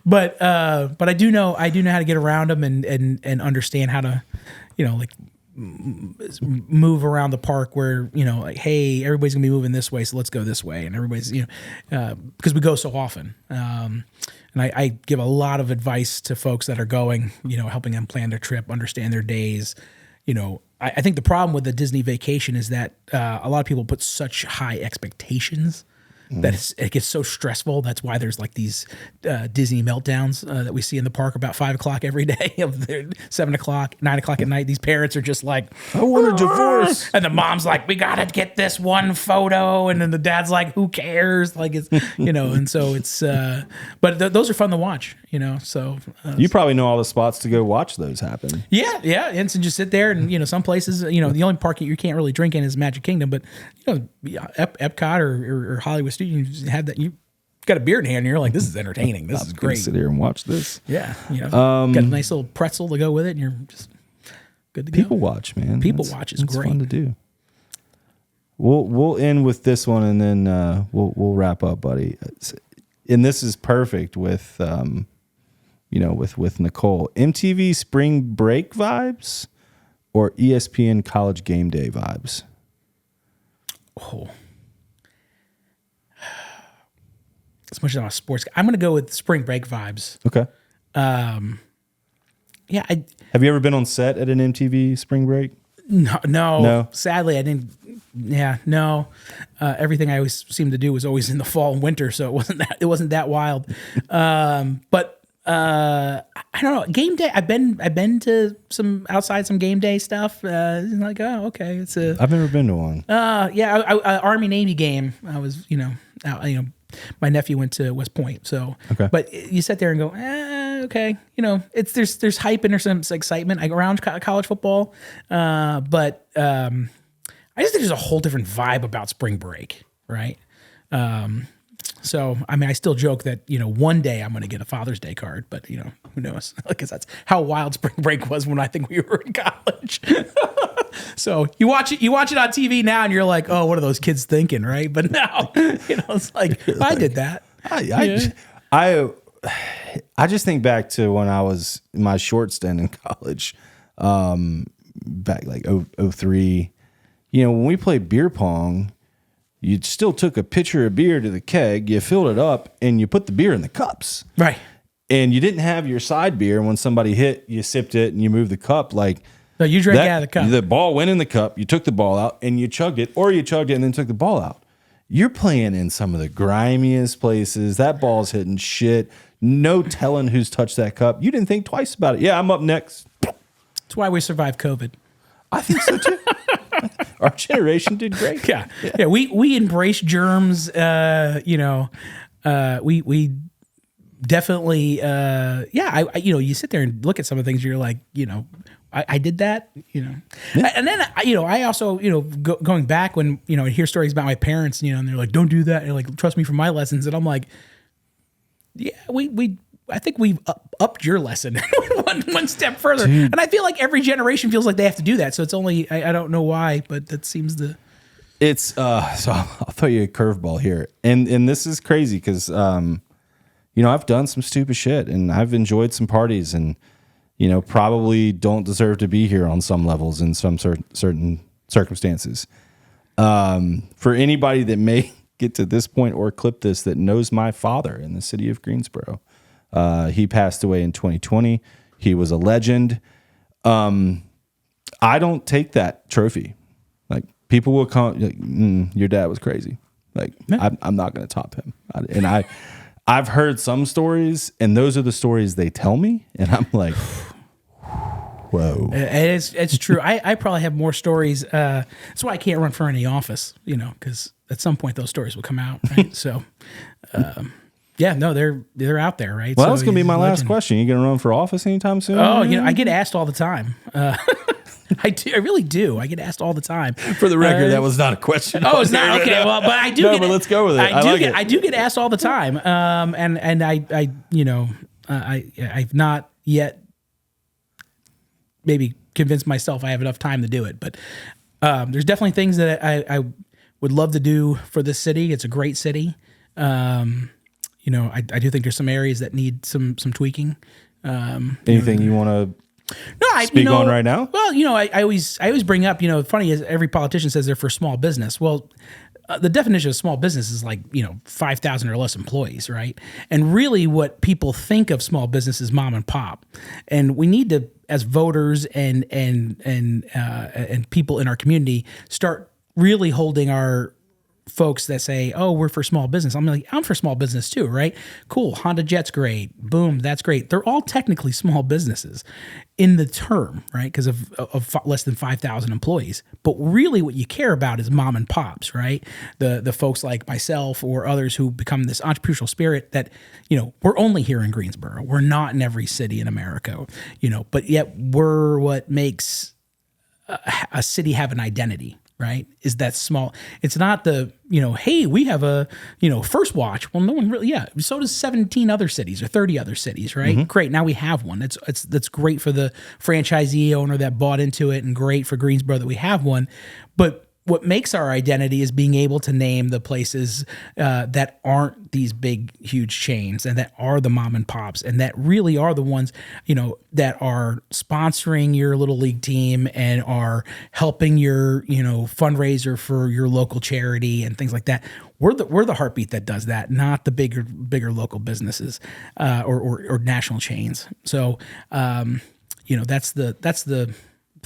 But I do know how to get around them and understand how to, move around the park where, like, hey, everybody's gonna be moving this way, so let's go this way. And everybody's, because we go so often. And I give a lot of advice to folks that are going, helping them plan their trip, understand their days. I think the problem with the Disney vacation is that a lot of people put such high expectations that it gets so stressful. That's why there's like these Disney meltdowns that we see in the park about 5 o'clock every day, of 7 o'clock, 9 o'clock at night. These parents are just like, I want a divorce. and the mom's like, we gotta get this one photo, and then the dad's like, who cares? Like, it's and so it's but those are fun to watch, So You probably know all the spots to go watch those happen. yeah, and so just sit there, and some places, the only park you can't really drink in is Magic Kingdom, but Epcot or Hollywood Studios, you have that. You got a beer in hand, and you're like, this is entertaining. This is great. Sit here and watch this. Yeah, got a nice little pretzel to go with it, and you're just good to go. People watch, man. People watch is great. Fun to do. We'll end with this one, and then we'll wrap up, buddy. And this is perfect with with Nicole. MTV Spring Break vibes or ESPN College Game Day vibes? Oh. As much as I'm a sports guy, I'm going to go with Spring Break vibes. Okay. Yeah. Have you ever been on set at an MTV Spring Break? No. Sadly, I didn't. Yeah, no. Everything I always seemed to do was always in the fall and winter, so it wasn't that wild. But I don't know. Game day. I've been to some game day stuff. Like, oh, okay. I've never been to one. Yeah. Army Navy game. I was my nephew went to West Point, so. Okay. But you sit there and go, okay. There's hype and there's some excitement around college football, but I just think there's a whole different vibe about spring break, right? So, I mean, I still joke that, one day I'm going to get a Father's Day card, but, who knows? Because that's how wild spring break was when I think we were in college. So you watch it on TV now and you're like, oh, what are those kids thinking, right? But now, it's like, I did that. I just think back to when I was in my short stint in college, back like 03, when we played beer pong, you still took a pitcher of beer to the keg, you filled it up, and you put the beer in the cups. Right. And you didn't have your side beer. When somebody hit, you sipped it and you moved the cup. No, you drank out of the cup. The ball went in the cup, you took the ball out, and you chugged it, or you chugged it and then took the ball out. You're playing in some of the grimiest places. That ball's hitting shit. No telling who's touched that cup. You didn't think twice about it. Yeah, I'm up next. That's why we survived COVID. I think so too. Our generation did great. Yeah. We embrace germs. We definitely. You sit there and look at some of the things. You're like, I did that. And then I also going back when I hear stories about my parents. And they're like, don't do that. And like, trust me for my lessons. And I'm like, yeah, I think we've upped your lesson one step further. Dude. And I feel like every generation feels like they have to do that. So it's only, I don't know why, but that seems to. It's, so I'll throw you a curveball here. And this is crazy because, I've done some stupid shit and I've enjoyed some parties and, probably don't deserve to be here on some levels in some certain circumstances. For anybody that may get to this point or clip this that knows my father in the city of Greensboro, he passed away in 2020. He was a legend. I don't take that trophy. Like people will come, like, your dad was crazy. Like I'm not going to top him. I've heard some stories, and those are the stories they tell me, and I'm like, whoa. It's true. I probably have more stories. That's why I can't run for any office, because at some point those stories will come out. Right? So. Yeah, no, they're out there, right? Well, that's going to be my last question. You going to run for office anytime soon? Oh, I get asked all the time. I really do. I get asked all the time. For the record, that was not a question. Oh, it's not? Okay, well, but I do. No, but let's go with it. I do get asked all the time. And I've not yet maybe convinced myself I have enough time to do it. But there's definitely things that I would love to do for this city. It's a great city. I do think there's some areas that need some tweaking. Anything you want to speak on right now? Well, I always bring up, funny is every politician says they're for small business. Well, the definition of small business is like, 5,000 or less employees, right? And really what people think of small business is mom and pop. And we need to, as voters and people in our community, start really holding our folks that say, "Oh, we're for small business." I'm like, "I'm for small business too, right?" Cool. Honda Jet's great. Boom, that's great. They're all technically small businesses in the term, right? Because of less than 5,000 employees. But really, what you care about is mom and pops, right? The folks like myself or others who become this entrepreneurial spirit that, we're only here in Greensboro. We're not in every city in America, but yet we're what makes a city have an identity, right? Is that small? It's not the, hey, we have a, First Watch. Well, no one really, so does 17 other cities or 30 other cities, right? Great. Now we have one. That's great for the franchisee owner that bought into it and great for Greensboro that we have one. But what makes our identity is being able to name the places that aren't these big, huge chains and that are the mom and pops and that really are the ones, that are sponsoring your little league team and are helping your, fundraiser for your local charity and things like that. We're the heartbeat that does that, not the bigger local businesses or national chains. So, that's the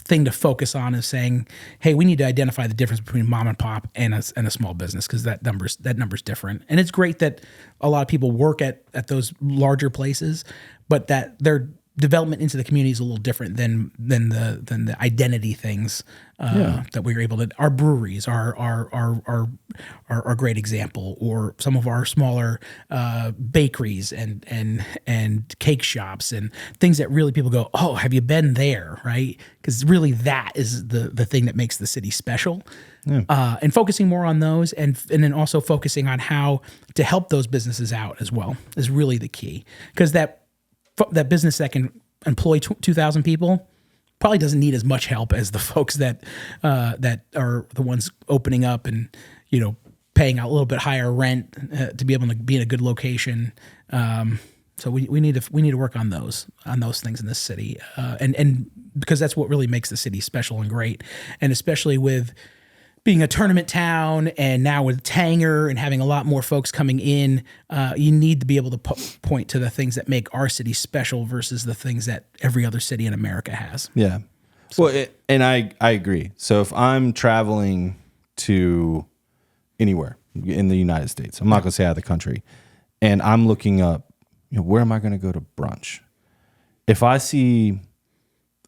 thing to focus on is saying, hey, we need to identify the difference between mom and pop and a small business because that number's different. And it's great that a lot of people work at those larger places, but that their development into the community is a little different than the identity things that we were able to. Our breweries are a great example, or some of our smaller bakeries and cake shops and things that really people go, oh, have you been there, right? Because really that is the thing that makes the city special. Yeah. And focusing more on those and then also focusing on how to help those businesses out as well is really the key. Because that business that can employ 2,000 people probably doesn't need as much help as the folks that are the ones opening up and paying out a little bit higher rent to be able to be in a good location. So we need to work on those things in this city, and because that's what really makes the city special and great, and especially with being a tournament town and now with Tanger and having a lot more folks coming in, you need to be able to point to the things that make our city special versus the things that every other city in America has. Yeah. So. Well, and I agree. So if I'm traveling to anywhere in the United States, I'm not going to say out of the country, and I'm looking up, where am I going to go to brunch? If I see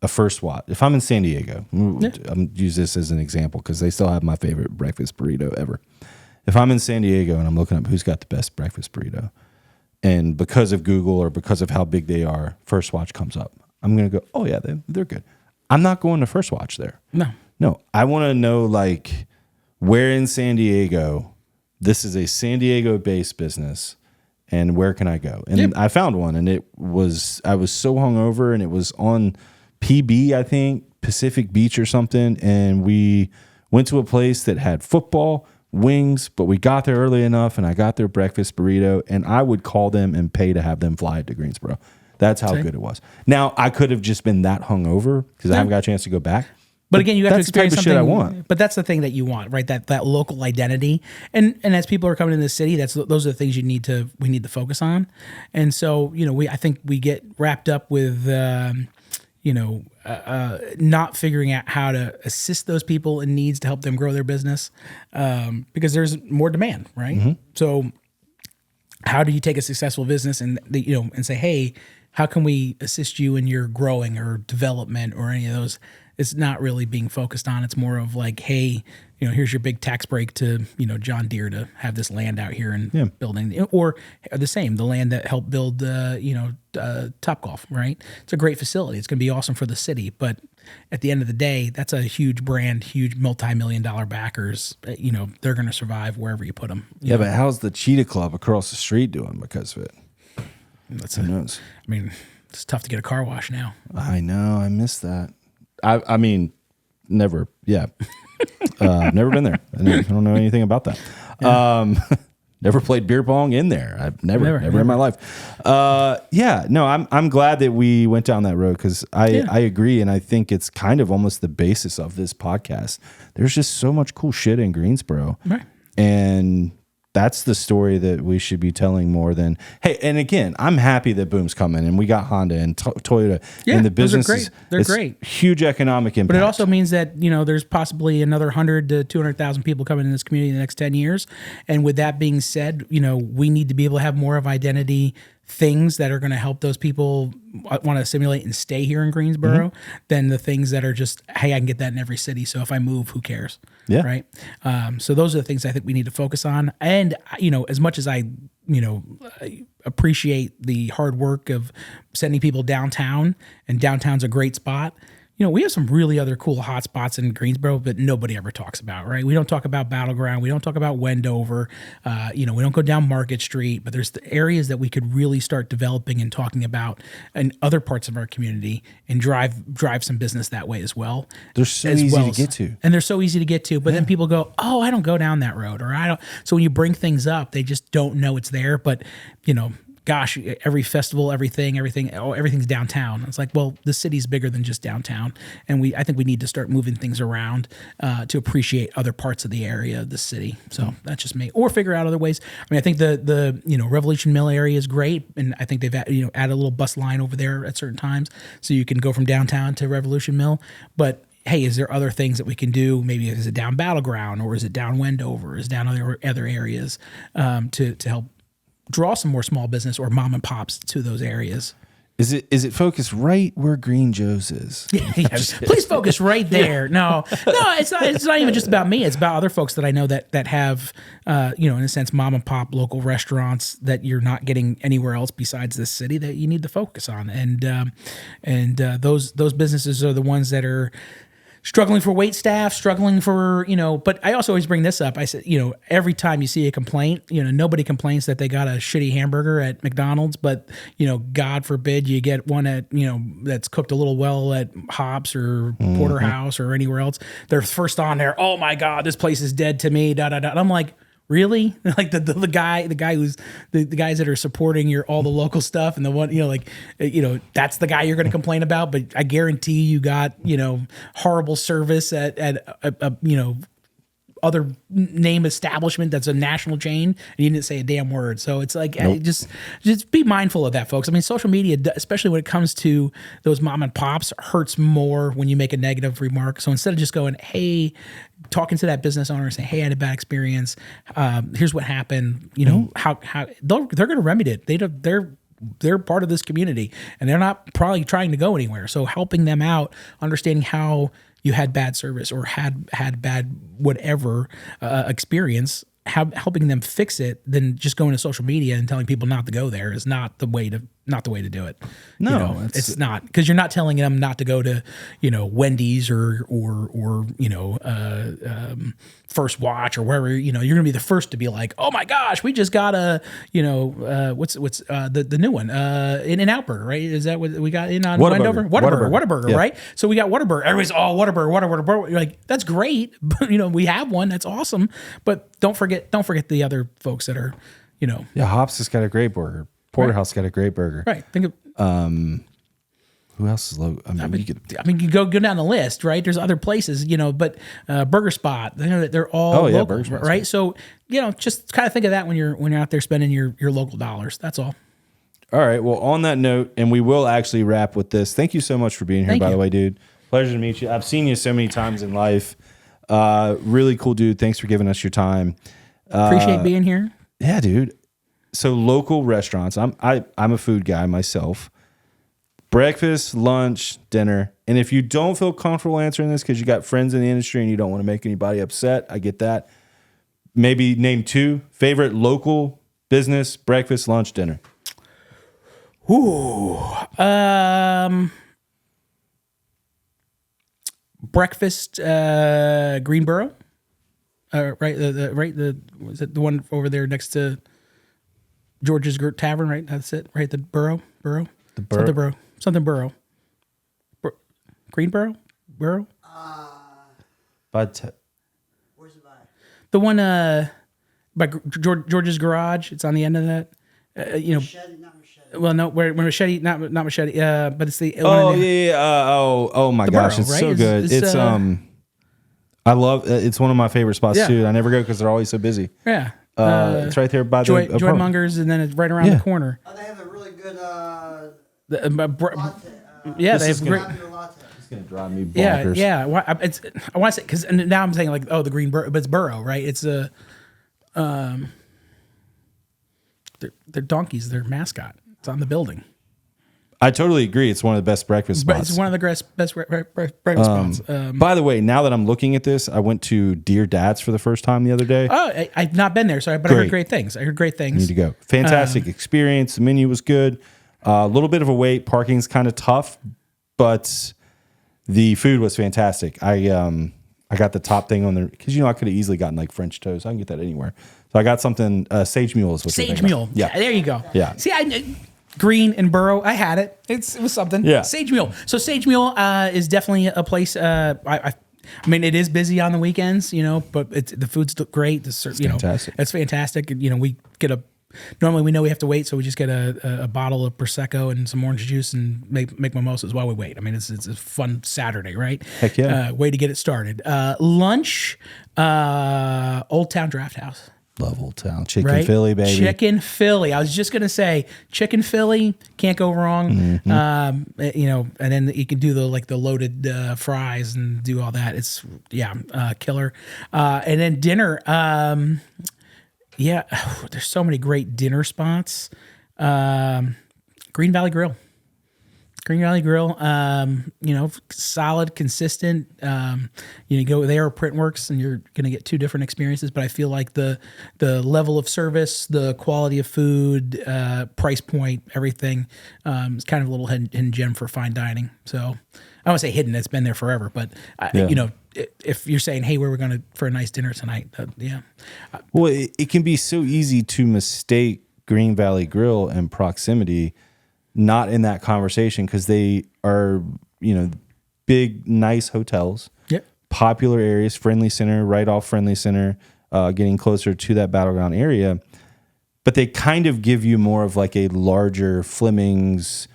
a First Watch, if I'm in San Diego, I'm use this as an example because they still have my favorite breakfast burrito ever. If I'm in San Diego and I'm looking up who's got the best breakfast burrito, and because of Google or because of how big they are, First Watch comes up, I'm going to go, oh yeah, they're good. I'm not going to First Watch there. No. I want to know where in San Diego, this is a San Diego based business, and where can I go? And I found one, and I was so hungover, and it was on PB, I think, Pacific Beach or something, and we went to a place that had football, wings, but we got there early enough, and I got their breakfast burrito, and I would call them and pay to have them fly it to Greensboro. That's how good it was. Now, I could have just been that hungover because I haven't got a chance to go back. But again, you have to experience something. Shit I want. But that's the thing that you want, right? That local identity, and as people are coming into the city, those are the things we need to focus on. And so, I think we get wrapped up with not figuring out how to assist those people in needs to help them grow their business, because there's more demand, right? Mm-hmm. So how do you take a successful business and say, hey, how can we assist you in your growing or development or any of those? It's not really being focused on. It's more of hey, here's your big tax break to, John Deere to have this land out here and building, or the same, the land that helped build, Topgolf, right? It's a great facility. It's going to be awesome for the city. But at the end of the day, that's a huge brand, huge multi-million-dollar backers. They're going to survive wherever you put them. Yeah, but how's the Cheetah Club across the street doing because of it? Who knows? I mean, it's tough to get a car wash now. I know. I miss that. I mean, never. Yeah. Never been there. I don't know anything about that. Yeah. Never played beer pong in there. I've never in my life. I'm glad that we went down that road because I agree. And I think it's kind of almost the basis of this podcast. There's just so much cool shit in Greensboro. Right. And that's the story that we should be telling more than, hey, and again, I'm happy that Boom's coming and we got Honda and Toyota and the business. Those are great. They're great. Huge economic impact. But it also means that, there's possibly another 100 to 200,000 people coming in this community in the next 10 years. And with that being said, we need to be able to have more of identity things that are going to help those people want to assimilate and stay here in Greensboro than the things that are just, hey, I can get that in every city. So if I move, who cares? Yeah. Right. So those are the things I think we need to focus on. And, as much as I appreciate the hard work of sending people downtown, and downtown's a great spot. We have some really other cool hot spots in Greensboro, but nobody ever talks about, right? We don't talk about Battleground. We don't talk about Wendover. We don't go down Market Street, but there's the areas that we could really start developing and talking about in other parts of our community and drive some business that way as well. They're so easy to get to. And they're so easy to get to, but then people go, oh, I don't go down that road, or I don't. So when you bring things up, they just don't know it's there, but, gosh, every festival, everything's downtown. It's like, well, the city's bigger than just downtown, and I think we need to start moving things around to appreciate other parts of the area of the city. So that's just me, or figure out other ways. I think the Revolution Mill area is great, and I think they've added a little bus line over there at certain times, so you can go from downtown to Revolution Mill, but. Hey, is there other things that we can do? Maybe is it down Battleground, or is it down Wendover, is it down other areas to help draw some more small business or mom and pops to those areas. Is it focused right where Green Joe's is? Please focus right there. No, it's not even just about me. It's about other folks that I know that have, in a sense, mom and pop local restaurants that you're not getting anywhere else besides this city that you need to focus on. And those businesses are the ones that are struggling for wait staff, struggling for, but I also always bring this up. I said, every time you see a complaint, nobody complains that they got a shitty hamburger at McDonald's, but, God forbid you get one at, that's cooked a little well at Hops or Porterhouse or anywhere else. They're first on there. Oh my God, this place is dead to me. Da, da, da. And I'm like, really? Like the guy who's the guys that are supporting all the local stuff, and the one, that's the guy you're going to complain about. But I guarantee you got, horrible service at other name establishment that's a national chain, and you didn't say a damn word. So it's like, Nope. just be mindful of that, folks. I mean, social media, especially when it comes to those mom and pops, hurts more when you make a negative remark. So instead of just going, hey, talking to that business owner and saying, hey, I had a bad experience. Here's what happened. How they're going to remedy it. They're part of this community, and they're not probably trying to go anywhere. So helping them out, understanding how you had bad service or had bad whatever experience, helping them fix it, than just going to social media and telling people not to go there is not the way to do it. No, it's not, because you're not telling them not to go to Wendy's or First Watch or wherever. You're going to be the first to be like, oh my gosh, we just got a what's the new one In-N-Out Burger, right? Is that what we got in on Wendover? Whataburger, yeah. right? So we got Whataburger. Everybody's Whataburger. You're like, that's great, but we have one, that's awesome, but don't forget the other folks that are Yeah, Hops has got a great burger. Porterhouse got a great burger. Right. Think of who else is low? you go down the list, right? There's other places, but Burger Spot, they're all local, Burger Spot's right? good. So just kind of think of that when you're out there spending your local dollars. That's all. All right. Well, on that note, and we will actually wrap with this. Thank you so much for being here, by the way, dude. Pleasure to meet you. I've seen you so many times in life. Really cool dude. Thanks for giving us your time. Appreciate being here. Yeah, dude. So local restaurants. I'm a food guy myself. Breakfast, lunch, dinner. And if you don't feel comfortable answering this because you got friends in the industry and you don't want to make anybody upset, I get that. Maybe name 2 favorite local business breakfast, lunch, dinner. Ooh. Breakfast, Greenboro. Right. Was it the one over there next to George's Tavern, right? That's it, right? The Borough. Something Borough. Greenboro? Borough? But Where's it by? The one by George's Garage. It's on the end of that. Machete, not machete. Well, no, where Machete, not Machete. But it's the oh my gosh, Borough, it's right? so good. It's I love. It's one of my favorite spots Yeah. too. I never go because they're always so busy. Yeah. It's right there by Joy the apartment. Mongers, and then it's right around Yeah. the corner. Oh, they have a really good Latte. latte. Yeah, This they is have great. Caviar latte. It's gonna drive me Yeah, bonkers. yeah. I want to say because now I'm saying like, oh, the green burro, but it's burro, right? It's a, they're donkeys. Their mascot. It's on the building. I totally agree. It's one of the best breakfast But spots. it's one of the best breakfast spots. By the way, now that I'm looking at this, I went to Dear Dad's for the first time the other day. I've not been there, sorry, but I heard Great. great things. I heard great things. Need to go. Fantastic experience. The menu was good. A little bit of a wait. Parking's kind of tough, but the food was fantastic. I got the top thing on there because I could have easily gotten like French toast. I can get that anywhere. So I got something. Sage mule is what you're Sage thinking mule. about. Yeah. There you go. Yeah. See, green and burro. I had it. It was something. Yeah. Sage mule. So Sage mule is definitely a place. I mean, it is busy on the weekends, but the food's great. fantastic. It's fantastic. We get normally we know we have to wait, so we just get a bottle of Prosecco and some orange juice and make mimosas while we wait. I mean, it's a fun Saturday, right? Heck yeah. Way to get it started. Lunch, Old Town Draft House. Love Old Town. Chicken Right? Philly, baby. Chicken Philly. I was just gonna say chicken Philly can't go wrong. And then you can do the loaded fries and do all that. It's killer. And then dinner. There's so many great dinner spots. Green Valley Grill. Solid, consistent. You go there or Printworks, and you're going to get two different experiences. But I feel like the level of service, the quality of food, price point, everything is kind of a little hidden gem for fine dining. So I don't want to say hidden; it's been there forever. But if you're saying, "Hey, where we're going to for a nice dinner tonight?" Well, it can be so easy to mistake Green Valley Grill and proximity. Not in that conversation because they are, big, nice hotels, Yep. popular areas, Friendly Center, right off Friendly Center, getting closer to that battleground area. But they kind of give you more of like a larger Fleming's,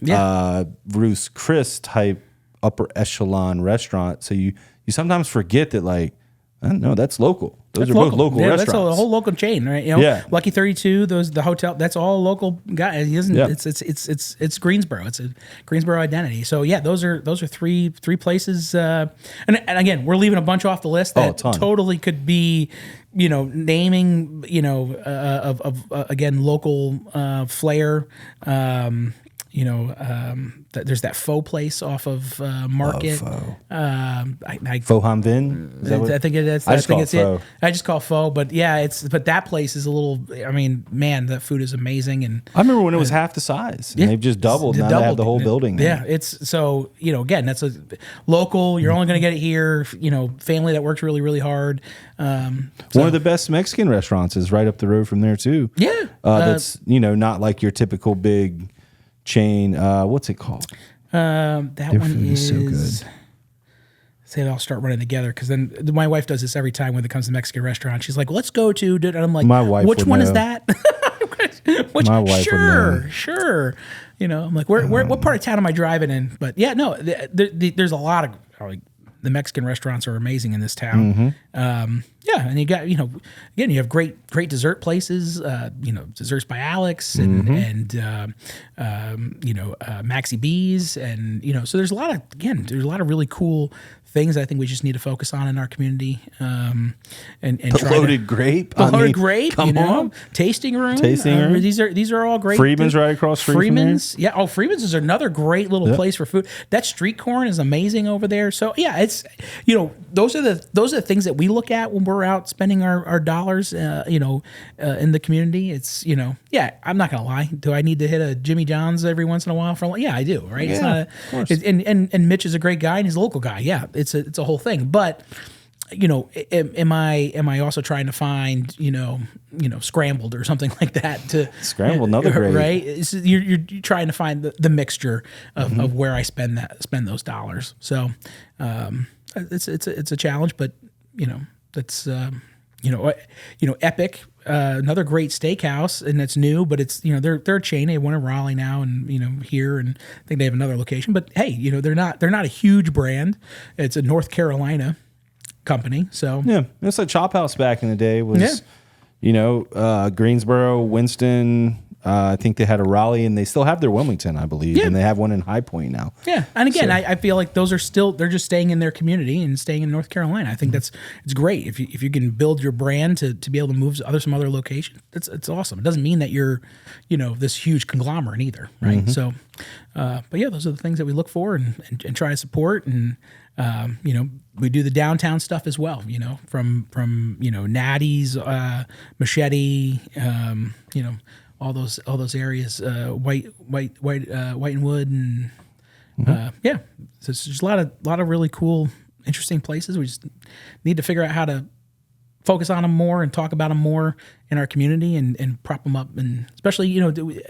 Ruth's Chris type upper echelon restaurant. So you sometimes forget that I don't know, that's local. Those are both local restaurants. That's a whole local chain, right? Yeah. Lucky 32, the hotel, that's all local guy. He doesn't. Yeah. It's Greensboro. It's a Greensboro identity. So yeah, those are three places. And again, we're leaving a bunch off the list that totally could be, naming, again, local flair. There's that faux place off of Market. Faux. Faux Ham Vin? Is that what? I think it is. I just call it it's faux. I just call it faux, but yeah, but that place is a little. I mean, man, that food is amazing, and I remember when it was half the size. And they've just doubled. Now they have the whole building. Yeah, it's so again, that's a local. You're only going to get it here. Family that works really, really hard. One of the best Mexican restaurants is right up the road from there too. Yeah, that's not like your typical big chain. What's it called? That Their one food is so good. Say they all start running together because then my wife does this every time when it comes to Mexican restaurant. She's like, "Let's go to," and I'm like, My wife "Which would one is know. that?" My wife would know. Sure. I'm like, what part of town am I driving in? But yeah, no, there's a lot of the Mexican restaurants are amazing in this town. And you got again, you have great dessert places. Desserts by Alex and Maxi B's, and so there's a lot of really cool things I think we just need to focus on in our community. And The Loaded Grape. Come on. Tasting room. These are all great. Freeman's right across from Freeman's. Yeah. Oh, Freeman's is another great little place for food. That street corn is amazing over there. So yeah, it's those are the things that we look at when we're out spending our dollars. In the community, it's I'm not gonna lie. Do I need to hit a Jimmy John's every once in a while? I do. Right. Yeah, it's not. And Mitch is a great guy and he's a local guy. Yeah. It's a whole thing, but am I also trying to find scrambled or something like that to Scrambled, another great, right? You're trying to find the mixture of where I spend those dollars. So it's a challenge, but that's Epic, another great steakhouse, and it's new, but it's they're a chain. They have one in Raleigh now, and here, and I think they have another location. But hey, they're not a huge brand. It's a North Carolina company, so Yeah, it's like Chop House back in the day was Greensboro, Winston. I think they had a Raleigh, and they still have their Wilmington, I believe, and they have one in High Point now. Yeah, and again, I feel like those are they're just staying in their community and staying in North Carolina. I think it's great if you can build your brand to be able to move to some other location. It's awesome. It doesn't mean that you're this huge conglomerate either, right? So, but yeah, those are the things that we look for and try to support. And we do the downtown stuff as well. From Natty's, Machete, all those areas, White and Wood, and so there's a lot of really cool, interesting places. We just need to figure out how to focus on them more and talk about them more in our community and prop them up, and especially the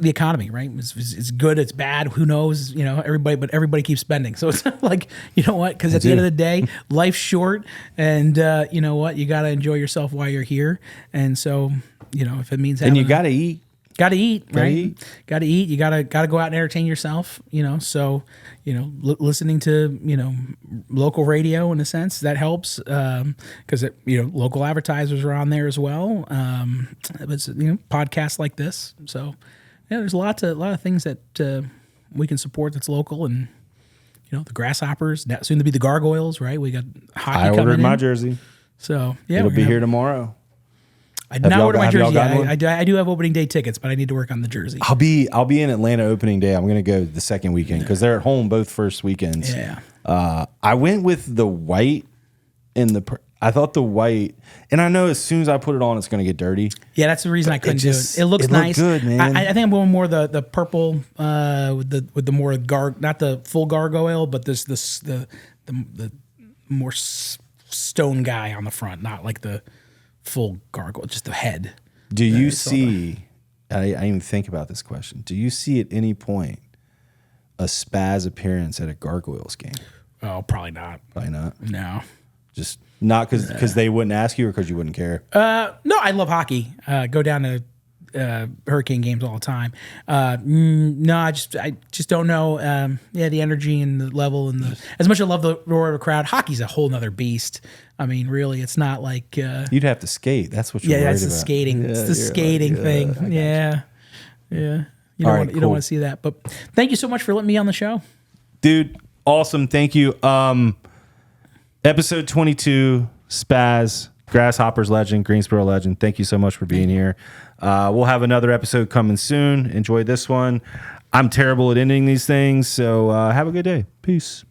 economy, right? It's good, it's bad, who knows? Everybody keeps spending, so it's like, you know what? Because at the end of the day, life's short, and you know what? You got to enjoy yourself while you're here, and so. If it means and you got to eat. Got to eat, right? Got to eat. You got to go out and entertain yourself. So listening to local radio in a sense that helps because local advertisers are on there as well. But podcasts like this. So there's a lot of things that we can support that's local, and the Grasshoppers, soon to be the Gargoyles, right? We got hockey coming in. I ordered my jersey, so it'll be here tomorrow. I did not order my jersey yet. I do have opening day tickets, but I need to work on the jersey. I'll be in Atlanta opening day. I'm going to go the second weekend because they're at home both first weekends. Yeah. I went with the white I thought the white, and I know as soon as I put it on, it's going to get dirty. Yeah, that's the reason I couldn't do it. It looks nice, good, man. I think I'm going more the purple with the more not the full gargoyle, but the more stone guy on the front, not like the full gargoyle, just the head. Do you see, I didn't even think about this question, do you see at any point a Spaz appearance at a Gargoyles game? Oh, probably not. Probably not? No. Just not because they wouldn't ask you or because you wouldn't care? No, I love hockey. Go down to Hurricane games all the time. No, I just don't know. The energy and the level and as much as I love the roar of a crowd, hockey's a whole nother beast. I mean, really, it's not like you'd have to skate. That's what you're worried about. Yeah, that's the skating. It's the skating thing. Yeah. You don't want to see that. But thank you so much for letting me on the show, dude. Awesome. Thank you. Episode 22, Spaz, Grasshoppers legend, Greensboro legend. Thank you so much for being here. We'll have another episode coming soon. Enjoy this one. I'm terrible at ending these things, so have a good day. Peace.